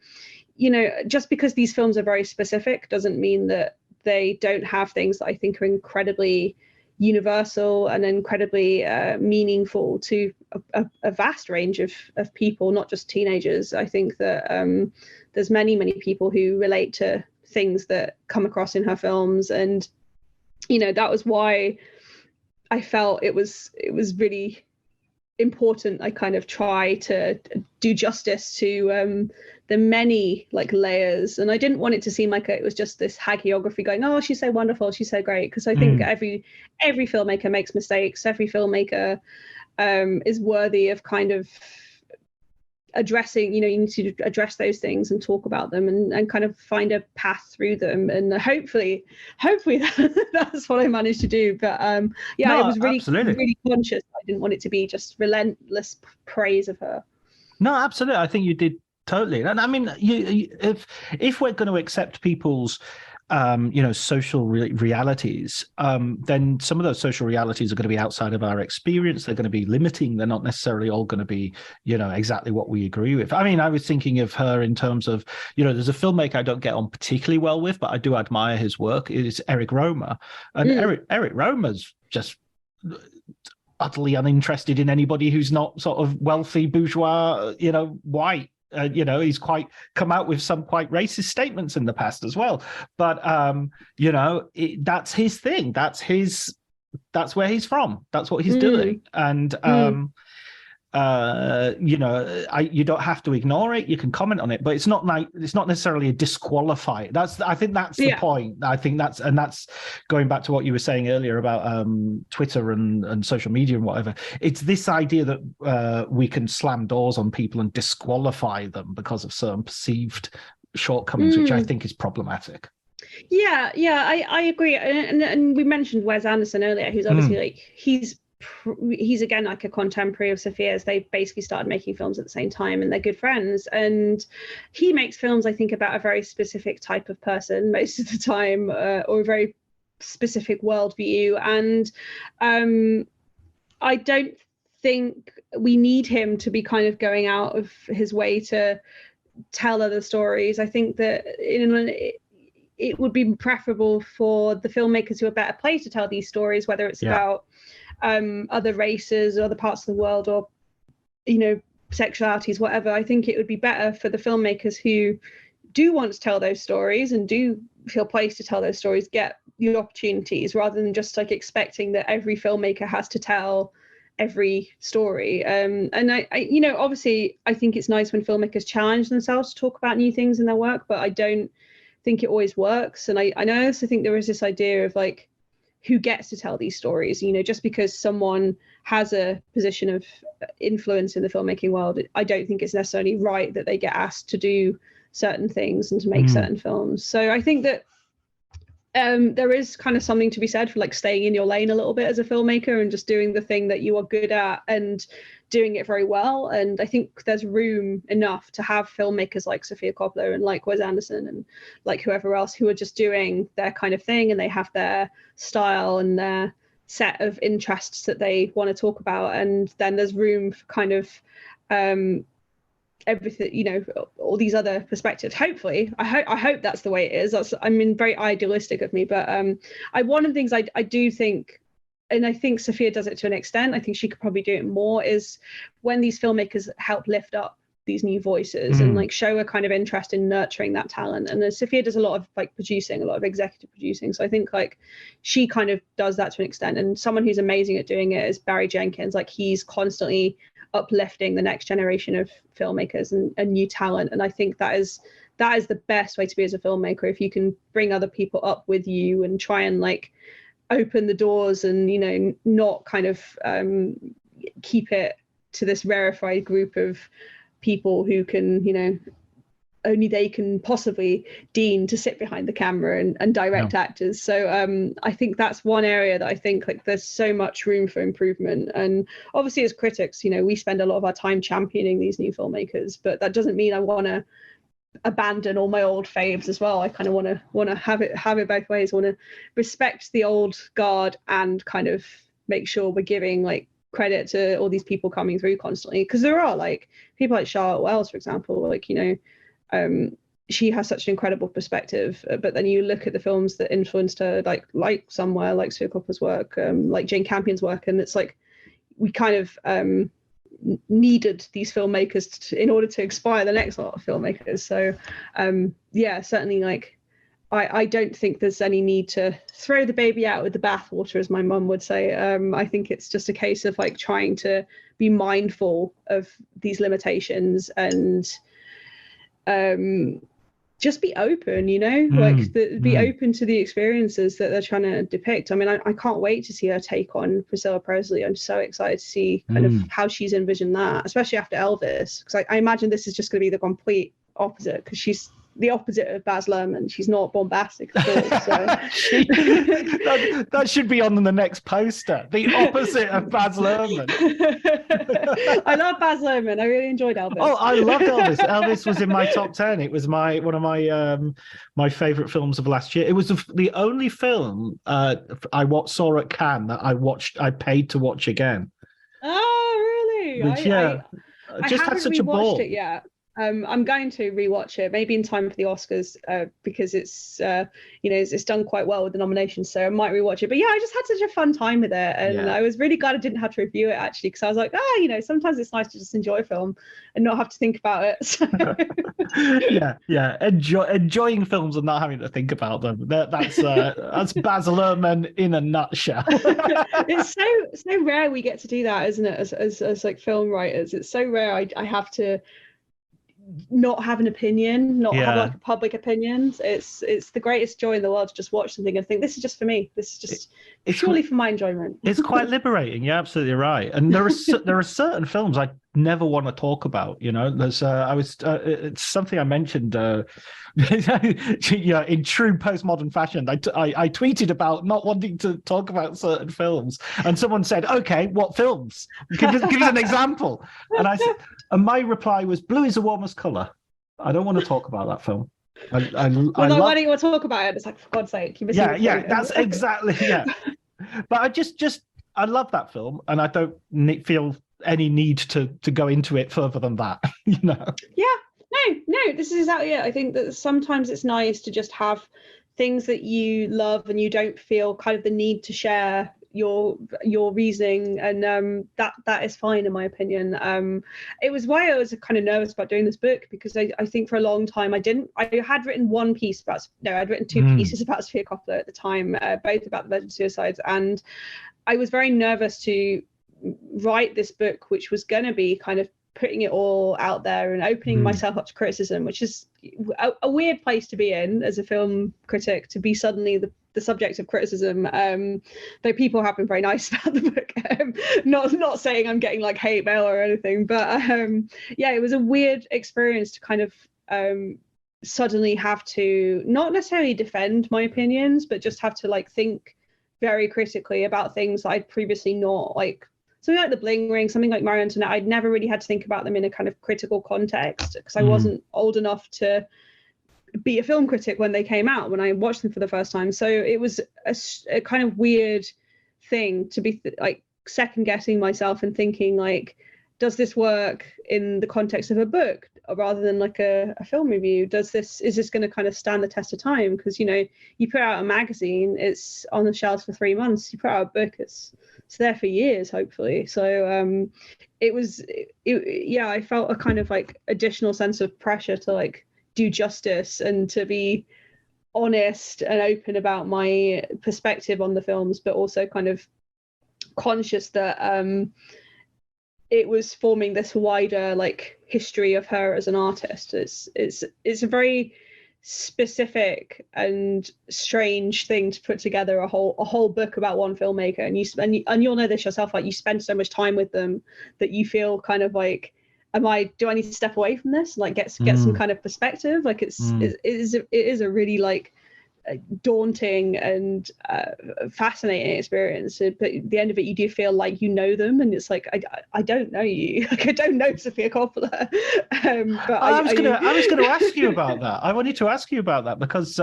just because these films are very specific doesn't mean that they don't have things that I think are incredibly universal and incredibly meaningful to a vast range of people, not just teenagers. I think that there's many people who relate to things that come across in her films, and that was why I felt it was really important I kind of try to do justice to the many layers. And I didn't want it to seem like it was just this hagiography going, oh, she's so wonderful, she's so great, because I think every filmmaker makes mistakes. Every filmmaker is worthy of kind of addressing, you need to address those things and talk about them, and kind of find a path through them. And hopefully that's what I managed to do. But I was really conscious. I didn't want it to be just relentless praise of her. No, absolutely. I think you did totally. And I mean, if we're going to accept people's social realities, then some of those social realities are going to be outside of our experience. They're going to be limiting. They're not necessarily all going to be, exactly what we agree with. I mean, I was thinking of her in terms of, there's a filmmaker I don't get on particularly well with, but I do admire his work. It's Eric Rohmer. And Eric Rohmer's just utterly uninterested in anybody who's not sort of wealthy, bourgeois, white. He's quite come out with some quite racist statements in the past as well. But, that's his thing. That's where he's from. That's what he's doing. And, you don't have to ignore it. You can comment on it, but it's not necessarily a disqualifier. I think that's the point. I think that's going back to what you were saying earlier about Twitter and social media and whatever. It's this idea that we can slam doors on people and disqualify them because of certain perceived shortcomings, which I think is problematic. Yeah, I agree. And we mentioned Wes Anderson earlier, who's obviously he's again like a contemporary of Sofia's. They basically started making films at the same time, and they're good friends. And he makes films, I think, about a very specific type of person most of the time, or a very specific worldview. And I don't think we need him to be kind of going out of his way to tell other stories. I think that it would be preferable for the filmmakers who are better placed to tell these stories, whether it's about other races or other parts of the world, or sexualities, whatever. I think it would be better for the filmmakers who do want to tell those stories and do feel placed to tell those stories get the opportunities, rather than just expecting that every filmmaker has to tell every story. And I obviously I think it's nice when filmmakers challenge themselves to talk about new things in their work, but I don't think it always works. And I also think there is this idea of who gets to tell these stories. Just because someone has a position of influence in the filmmaking world, I don't think it's necessarily right that they get asked to do certain things and to make certain films. So I think that there is kind of something to be said for staying in your lane a little bit as a filmmaker and just doing the thing that you are good at, and doing it very well. And I think there's room enough to have filmmakers like Sofia Coppola and like Wes Anderson and like whoever else who are just doing their kind of thing, and they have their style and their set of interests that they want to talk about. And then there's room for kind of everything, you know, all these other perspectives. Hopefully, I hope that's the way it is. I mean, very idealistic of me, but one of the things I do think, and I think Sofia does it to an extent, I think she could probably do it more, is when these filmmakers help lift up these new voices and like show a kind of interest in nurturing that talent. And Sofia does a lot of like producing, a lot of executive producing, so I think like she kind of does that to an extent. And someone who's amazing at doing it is Barry Jenkins. Like, he's constantly uplifting the next generation of filmmakers and new talent, and I think that is the best way to be as a filmmaker, if you can bring other people up with you and try and like open the doors and, you know, not kind of keep it to this rarefied group of people who can, you know, only they can possibly deign to sit behind the camera and direct actors. So I think that's one area that I think like there's so much room for improvement. And obviously as critics, you know, we spend a lot of our time championing these new filmmakers, but that doesn't mean I want to abandon all my old faves as well. I kind of want to have it both ways. I want to respect the old guard and kind of make sure we're giving like credit to all these people coming through constantly, because there are like people like Charlotte Wells, for example, like, you know, she has such an incredible perspective, but then you look at the films that influenced her, like Somewhere, like Sofia Coppola's work, like Jane Campion's work, and it's like we kind of needed these filmmakers in order to inspire the next lot of filmmakers. So yeah, certainly like I don't think there's any need to throw the baby out with the bathwater, as my mum would say. I think it's just a case of like trying to be mindful of these limitations and just be open, you know, be open to the experiences that they're trying to depict. I mean, I can't wait to see her take on Priscilla Presley. I'm so excited to see kind of how she's envisioned that, especially after Elvis, because I imagine this is just going to be the complete opposite, because she's the opposite of Baz Luhrmann. She's not bombastic at all. So. that should be on the next poster. The opposite of Baz Luhrmann. I love Baz Luhrmann. I really enjoyed Elvis. Oh, I loved Elvis. Elvis was in my top 10. It was one of my favorite films of last year. It was the only film I saw at Cannes that I paid to watch again. Oh, really? Which, I just had such a ball. It yet. I'm going to rewatch it, maybe in time for the Oscars, because it's you know, it's done quite well with the nominations, so I might rewatch it. But yeah, I just had such a fun time with it, and I was really glad I didn't have to review it, actually, because I was like, you know, sometimes it's nice to just enjoy a film and not have to think about it. So. Enjoying films and not having to think about them. That's Baz Luhrmann in a nutshell. It's so rare we get to do that, isn't it? As like film writers, it's so rare. I have to not have an opinion, not have like a public opinions. It's the greatest joy in the world to just watch something and think, this is just for me. This is just purely for my enjoyment. It's quite liberating. You're absolutely right. And there are certain films I never want to talk about. You know, there's it's something I mentioned. In true postmodern fashion, I tweeted about not wanting to talk about certain films, and someone said, "Okay, what films? Give us an example." And my reply was, "Blue is the warmest color." I don't want to talk about that film. Why don't you want to talk about it? It's like, for God's sake, you're missing that's exactly But I love that film, and I don't feel any need to go into it further than that. You know? No, this is exactly it. I think that sometimes it's nice to just have things that you love and you don't feel kind of the need to share your reasoning, and that is fine, in my opinion. It was why I was kind of nervous about doing this book, because I think for a long time I had written I'd written two pieces about Sofia Coppola at the time, both about the Virgin Suicides, and I was very nervous to write this book, which was going to be kind of putting it all out there and opening myself up to criticism, which is a weird place to be in as a film critic, to be suddenly the subject of criticism, though people have been very nice about the book. Not saying I'm getting like hate mail or anything, but it was a weird experience to kind of suddenly have to not necessarily defend my opinions, but just have to like think very critically about things that I'd previously not like something like The Bling Ring, something like Marie Antoinette, I'd never really had to think about them in a kind of critical context because I wasn't old enough to be a film critic when they came out, when I watched them for the first time. So it was a kind of weird thing to be like second guessing myself and thinking like, does this work in the context of a book rather than like a film review? Is this going to kind of stand the test of time? Because, you know, you put out a magazine, it's on the shelves for 3 months. You put out a book, it's there for years, hopefully. So I felt a kind of like additional sense of pressure to like do justice and to be honest and open about my perspective on the films, but also kind of conscious that it was forming this wider like history of her as an artist. It's a very specific and strange thing to put together a whole book about one filmmaker, and you'll know this yourself, like you spend so much time with them that you feel kind of like, do I need to step away from this, like get some kind of perspective? Like it is a really like daunting and fascinating experience, but at the end of it you do feel like you know them, and it's like I don't know you, like I don't know Sofia Coppola. But I was going to ask you about that. I wanted to ask you about that because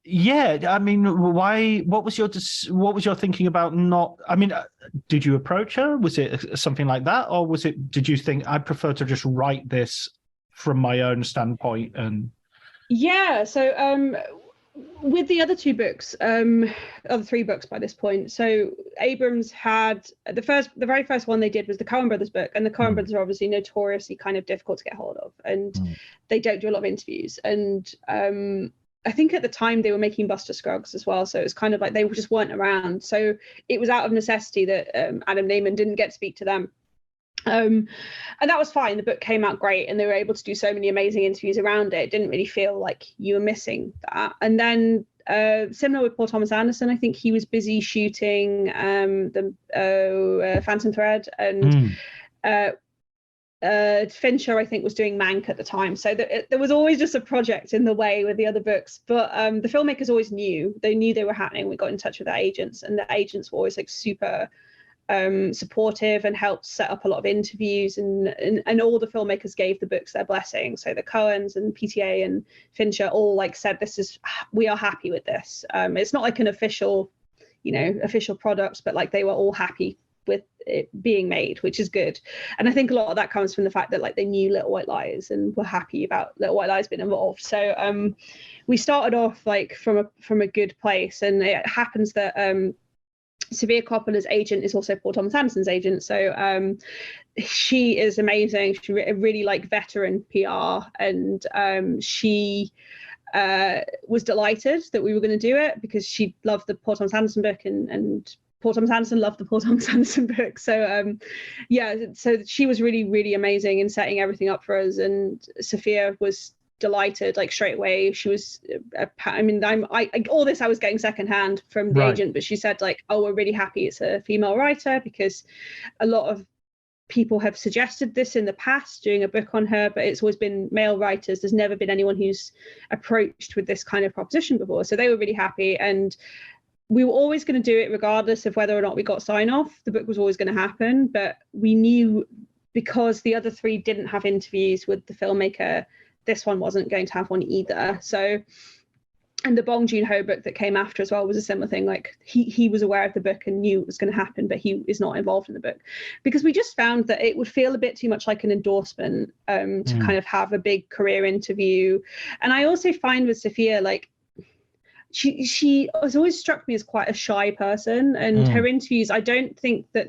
yeah, I mean, what was your thinking about not, I mean, did you approach her? Was it something like that, or did you think I prefer to just write this from my own standpoint? And yeah, so with the other two books, other three books by this point. So Abrams had the very first one they did was the Coen Brothers book, and the Coen Brothers are obviously notoriously kind of difficult to get hold of, and they don't do a lot of interviews. And I think at the time they were making Buster Scruggs as well, so it was kind of like they just weren't around. So it was out of necessity that Adam Naiman didn't get to speak to them. And that was fine. The book came out great and they were able to do so many amazing interviews around it. It didn't really feel like you were missing that. And then similar with Paul Thomas Anderson, I think he was busy shooting the Phantom Thread, and Fincher, I think, was doing Mank at the time. So there was always just a project in the way with the other books. But the filmmakers always knew. They knew they were happening. We got in touch with their agents, and the agents were always like super supportive and helped set up a lot of interviews, and all the filmmakers gave the books their blessing. So the Coens and PTA and Fincher all like said, we are happy with this. It's not like an official product, but like they were all happy with it being made, which is good. And I think a lot of that comes from the fact that like they knew Little White Lies and were happy about Little White Lies being involved. So we started off like from a good place, and it happens that Sofia Coppola's agent is also Paul Thomas Anderson's agent. So she is amazing. She's really like veteran PR, and she was delighted that we were going to do it because she loved the Paul Thomas Anderson book, and Paul Thomas Anderson loved the Paul Thomas Anderson book. So so she was really, really amazing in setting everything up for us, and Sofia was delighted like straight away. She was all this I was getting secondhand from the agent, but she said like, oh, we're really happy it's a female writer, because a lot of people have suggested this in the past, doing a book on her, but it's always been male writers. There's never been anyone who's approached with this kind of proposition before. So they were really happy, and we were always going to do it regardless of whether or not we got sign off. The book was always going to happen, but we knew, because the other three didn't have interviews with the filmmaker, this one wasn't going to have one either. So, and the Bong Joon-ho book that came after as well was a similar thing. Like he was aware of the book and knew it was going to happen, but he is not involved in the book, because we just found that it would feel a bit too much like an endorsement to kind of have a big career interview. And I also find with Sofia, like she has always struck me as quite a shy person, and her interviews, I don't think that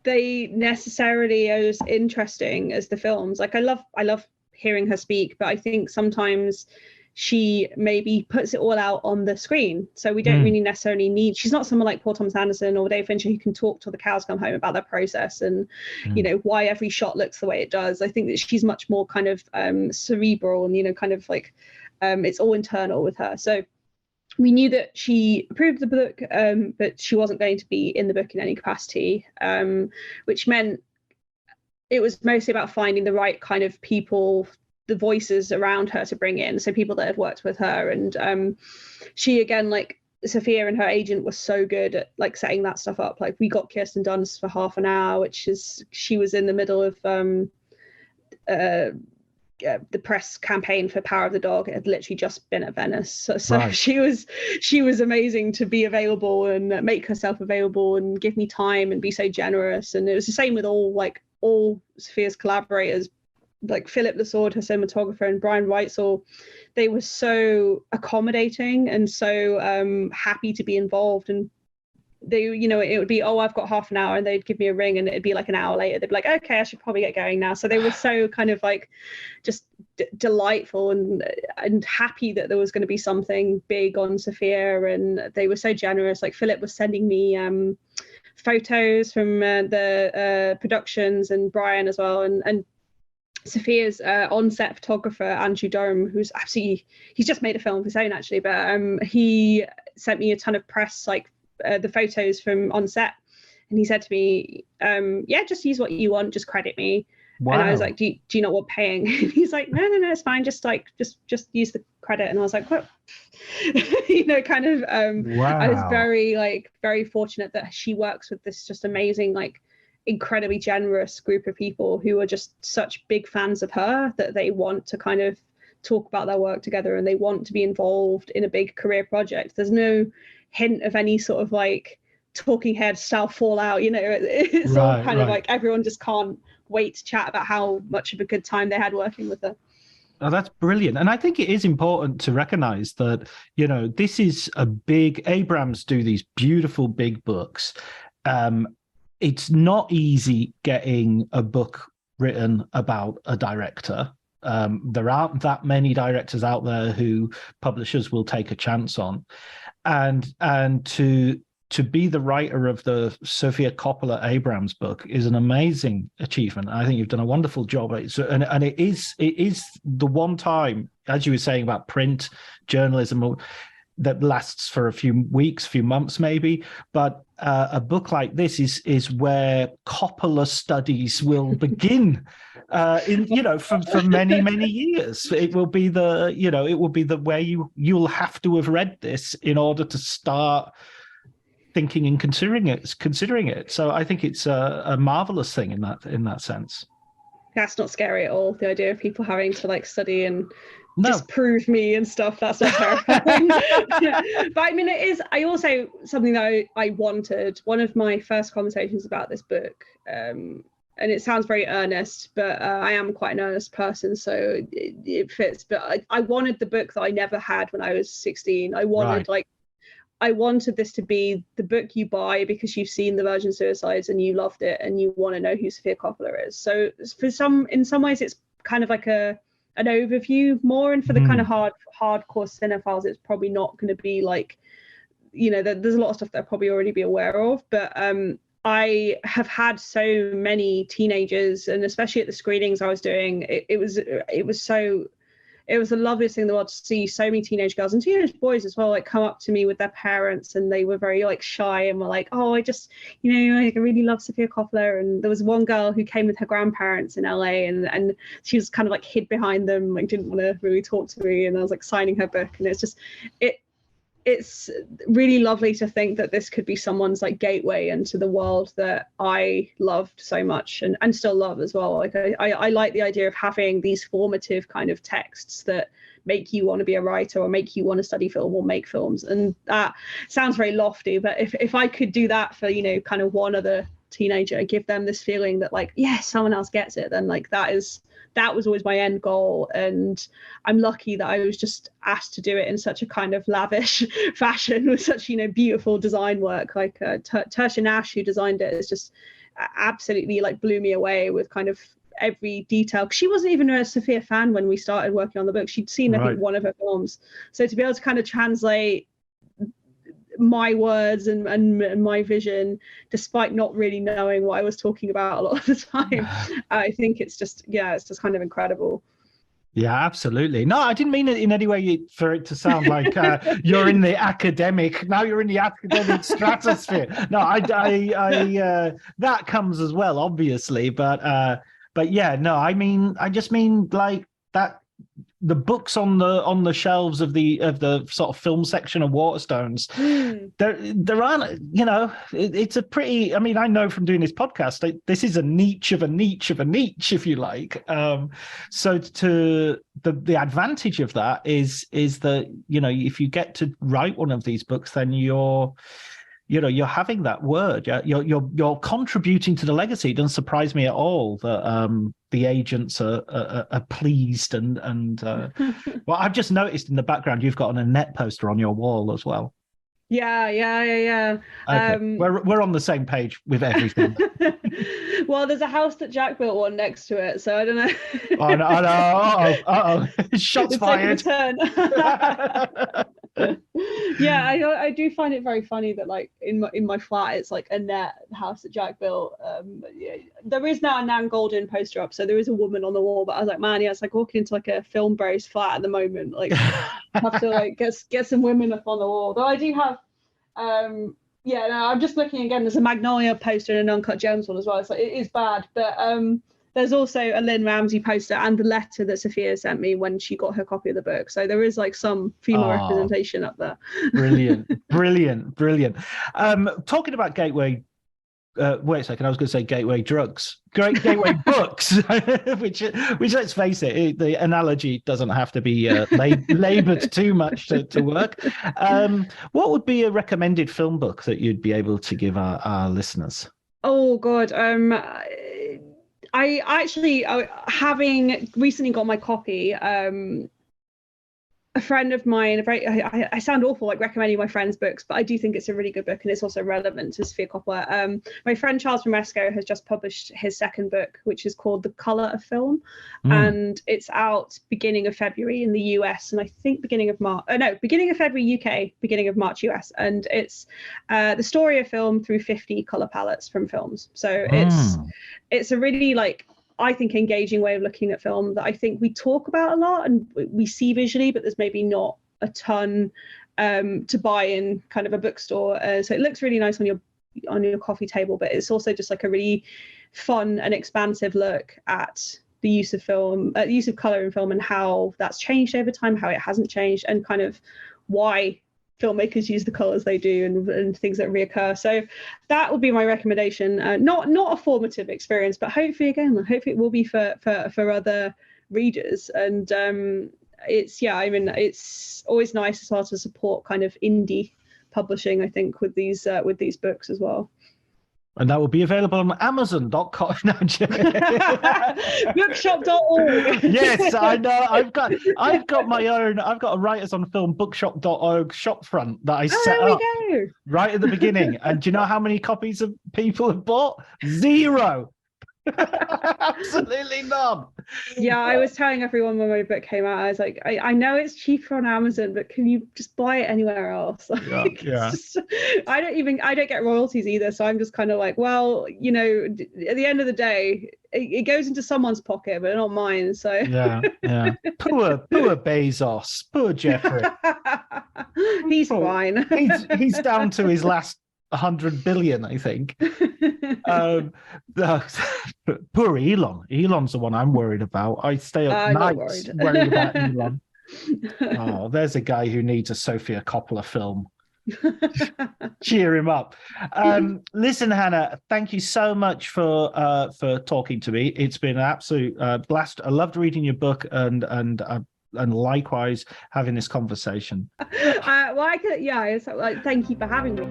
they necessarily are as interesting as the films. Like I love hearing her speak, but I think sometimes she maybe puts it all out on the screen, so we don't really necessarily need, she's not someone like Paul Thomas Anderson or Dave Fincher who can talk till the cows come home about their process and you know why every shot looks the way it does. I think that she's much more kind of cerebral, and kind of like it's all internal with her. So we knew that she approved the book, but she wasn't going to be in the book in any capacity, which meant it was mostly about finding the right kind of people, the voices around her to bring in. So people that had worked with her. And she, again, like Sophia and her agent were so good at like setting that stuff up. Like we got Kirsten Dunst for half an hour, she was in the middle of the press campaign for Power of the Dog. It had literally just been at Venice, so right. she was amazing to be available and make herself available and give me time and be so generous. And it was the same with all Sophia's collaborators, like Philip Lassorde, her cinematographer, and Brian Whitesell. They were so accommodating and so happy to be involved. And they, it would be, I've got half an hour, and they'd give me a ring, and it'd be like an hour later they'd be like, okay, I should probably get going now. So they were so kind of like just delightful and happy that there was going to be something big on Sophia, and they were so generous. Like Philip was sending me photos from the productions, and Brian as well, and Sophia's on-set photographer, Andrew Durham, who's absolutely, he's just made a film of his own actually, but he sent me a ton of press, like the photos from on set, and he said to me, just use what you want, just credit me. Wow. And I was like, do you not want paying? And he's like, no, it's fine, just use the credit. And I was like, what? Wow. I was very fortunate that she works with this just amazing, like incredibly generous group of people who are just such big fans of her that they want to kind of talk about their work together, and they want to be involved in a big career project. There's no hint of any sort of like talking head style fallout, it's right, all kind of like everyone just can't wait to chat about how much of a good time they had working with her. Oh, that's brilliant. And I think it is important to recognize that, this is a big, Abrams do these beautiful big books. It's not easy getting a book written about a director. There aren't that many directors out there who publishers will take a chance on. And to be the writer of the Sofia Coppola Abrams book is an amazing achievement. I think you've done a wonderful job. And it is the one time, as you were saying about print journalism, that lasts for a few weeks, few months maybe, but a book like this is where Coppola studies will begin for many years. It will be the where you'll have to have read this in order to start thinking and considering it. So I think it's a marvelous thing in that sense. That's not scary at all. The idea of people having to like study and disprove me and stuff, that's not terrifying. But I mean, it is, I also, something that I wanted, one of my first conversations about this book, and it sounds very earnest, but I am quite an earnest person, so it fits. But I wanted the book that I never had when I was 16. I wanted this to be the book you buy because you've seen The Virgin Suicides and you loved it and you want to know who Sofia Coppola is. So in some ways, it's kind of like an overview more, and for the kind of hardcore cinephiles, it's probably not going to be like, there's a lot of stuff that I'll probably already be aware of. But I have had so many teenagers, and especially at the screenings I was doing, it was the loveliest thing in the world to see so many teenage girls and teenage boys as well, like come up to me with their parents, and they were very like shy and were like, oh, I just, I really love Sofia Coppola. And there was one girl who came with her grandparents in LA, and she was kind of like hid behind them, like didn't want to really talk to me, and I was like signing her book. And it's really lovely to think that this could be someone's like gateway into the world that I loved so much and still love as well. Like I like the idea of having these formative kind of texts that make you want to be a writer or make you want to study film or make films. And that sounds very lofty, but if I could do that for, kind of one other teenager, give them this feeling that like, yes, someone else gets it, then like that was always my end goal. And I'm lucky that I was just asked to do it in such a kind of lavish fashion with such, beautiful design work. Like Tertia Nash, who designed it, is just absolutely like blew me away with kind of every detail. She wasn't even a Sophia fan when we started working on the book. She'd seen, I think, one of her films. So to be able to kind of translate my words and my vision, despite not really knowing what I was talking about a lot of the time, I think it's just kind of incredible. Yeah, absolutely. No, I didn't mean it in any way for it to sound like you're in the academic stratosphere. No, I that comes as well, obviously, but yeah, no, I just mean like that. the books on the shelves of the sort of film section of Waterstones, there aren't, it's a pretty, I mean, I know from doing this podcast, this is a niche of a niche of a niche, if you like. So to the advantage of that is that, if you get to write one of these books, then you're having that word. You're contributing to the legacy. It doesn't surprise me at all that the agents are pleased and well, I've just noticed in the background you've got an Annette poster on your wall as well. Yeah. Okay. We're on the same page with everything. Well, there's a house that Jack built one next to it, so I don't know. Oh no! Uh-oh. Shots fired. Yeah, I do find it very funny that like in my flat it's like a net house that Jack built. Yeah, there is now a Nan Goldin poster up, so there is a woman on the wall. But I was like, man, yeah, it's like walking into like a film bros flat at the moment. Like, have to like get some women up on the wall. Though I do have, yeah, no, I'm just looking again. There's a Magnolia poster and an Uncut Gems one as well. So it is bad, but there's also a Lynn Ramsey poster and the letter that Sophia sent me when she got her copy of the book. So there is like some female representation up there. Brilliant. Talking about gateway, wait a second, I was going to say gateway drugs. Great gateway books, which let's face it, the analogy doesn't have to be laboured too much to work. What would be a recommended film book that you'd be able to give our listeners? Oh God, I actually, having recently got my copy, a friend of mine, I sound awful like recommending my friend's books, but I do think it's a really good book and it's also relevant to Sofia Coppola. My friend Charles Romesco has just published his second book, which is called The Colour of Film, and it's out beginning of February in the US, and I think beginning of February UK, beginning of March US, and it's the story of film through 50 colour palettes from films. So it's a really like, I think, engaging way of looking at film that I think we talk about a lot and we see visually, but there's maybe not a ton to buy in kind of a bookstore. So it looks really nice on your coffee table, but it's also just like a really fun and expansive look at the use of film, use of color in film, and how that's changed over time, how it hasn't changed, and kind of why filmmakers use the colors they do and things that reoccur. So that would be my recommendation. Not a formative experience, but hopefully it will be for other readers. And it's always nice as well to support kind of indie publishing, I think, with these books as well. And that will be available on Amazon.com. No, Bookshop.org. Yes, I know. I've got my own. I've got a Writers on Film Bookshop.org shop front that I set up right at the beginning. And do you know how many copies of people have bought? 0. Absolutely none. Yeah, I was telling everyone when my book came out, I was like, I know it's cheaper on Amazon, but can you just buy it anywhere else? Like, yeah. I don't get royalties either, so I'm just kind of like, well, at the end of the day, it goes into someone's pocket, but not mine. So yeah. Poor Bezos, poor Jeffrey. He's fine. He's down to his last 100 billion, I think. Poor Elon. Elon's the one I'm worried about. I stay up nights worried about Elon. Oh, there's a guy who needs a Sofia Coppola film. Cheer him up. Listen, Hannah, thank you so much for talking to me. It's been an absolute blast. I loved reading your book and likewise having this conversation. Thank you for having me.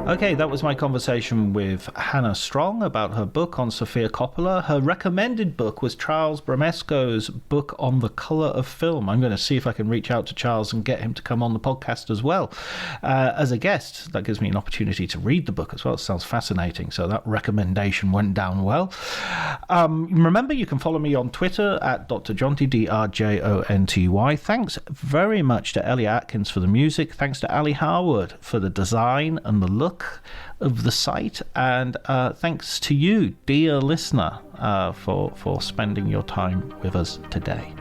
Okay, that was my conversation with Hannah Strong about her book on Sofia Coppola. Her recommended book was Charles Bromesco's book on the colour of film. I'm going to see if I can reach out to Charles and get him to come on the podcast as well as a guest. That gives me an opportunity to read the book as well. It sounds fascinating, so that recommendation went down well. Remember, you can follow me on Twitter at Dr. Jonty, DRJONTY. Thanks very much to Ellie Atkins for the music. Thanks to Ali Harwood for the design and the look of the site, and thanks to you, dear listener, for spending your time with us today.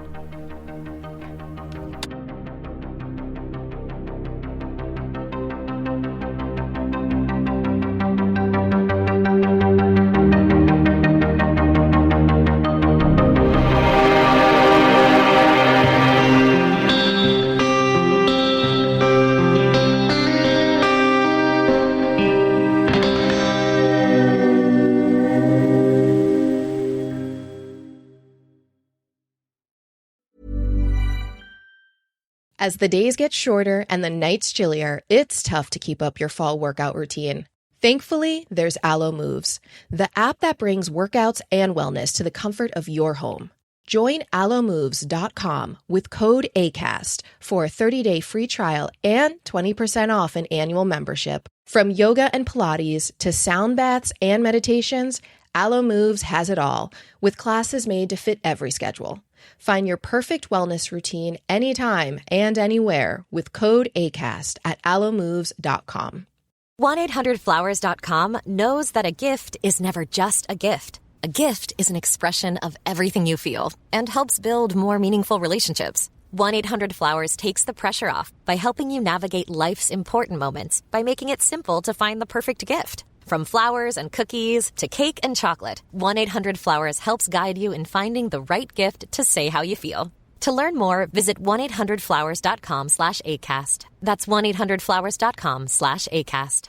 As the days get shorter and the nights chillier, it's tough to keep up your fall workout routine. Thankfully, there's Alo Moves, the app that brings workouts and wellness to the comfort of your home. Join alomoves.com with code ACAST for a 30-day free trial and 20% off an annual membership. From yoga and Pilates to sound baths and meditations, Alo Moves has it all, with classes made to fit every schedule. Find your perfect wellness routine anytime and anywhere with code ACAST at alomoves.com. 1-800-Flowers.com knows that a gift is never just a gift. A gift is an expression of everything you feel and helps build more meaningful relationships. 1-800-Flowers takes the pressure off by helping you navigate life's important moments by making it simple to find the perfect gift. From flowers and cookies to cake and chocolate, 1-800-Flowers helps guide you in finding the right gift to say how you feel. To learn more, visit 1-800-Flowers.com/ACAST. That's 1-800-Flowers.com/ACAST.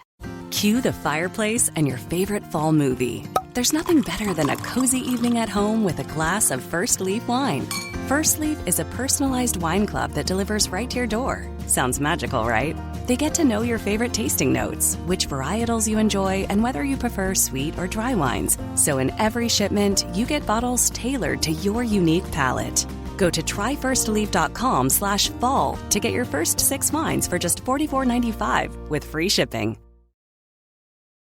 Cue the fireplace and your favorite fall movie. There's nothing better than a cozy evening at home with a glass of First Leaf wine. First Leaf is a personalized wine club that delivers right to your door. Sounds magical, right? They get to know your favorite tasting notes, which varietals you enjoy, and whether you prefer sweet or dry wines. So in every shipment, you get bottles tailored to your unique palate. Go to tryfirstleaf.com/fall to get your first 6 wines for just $44.95 with free shipping.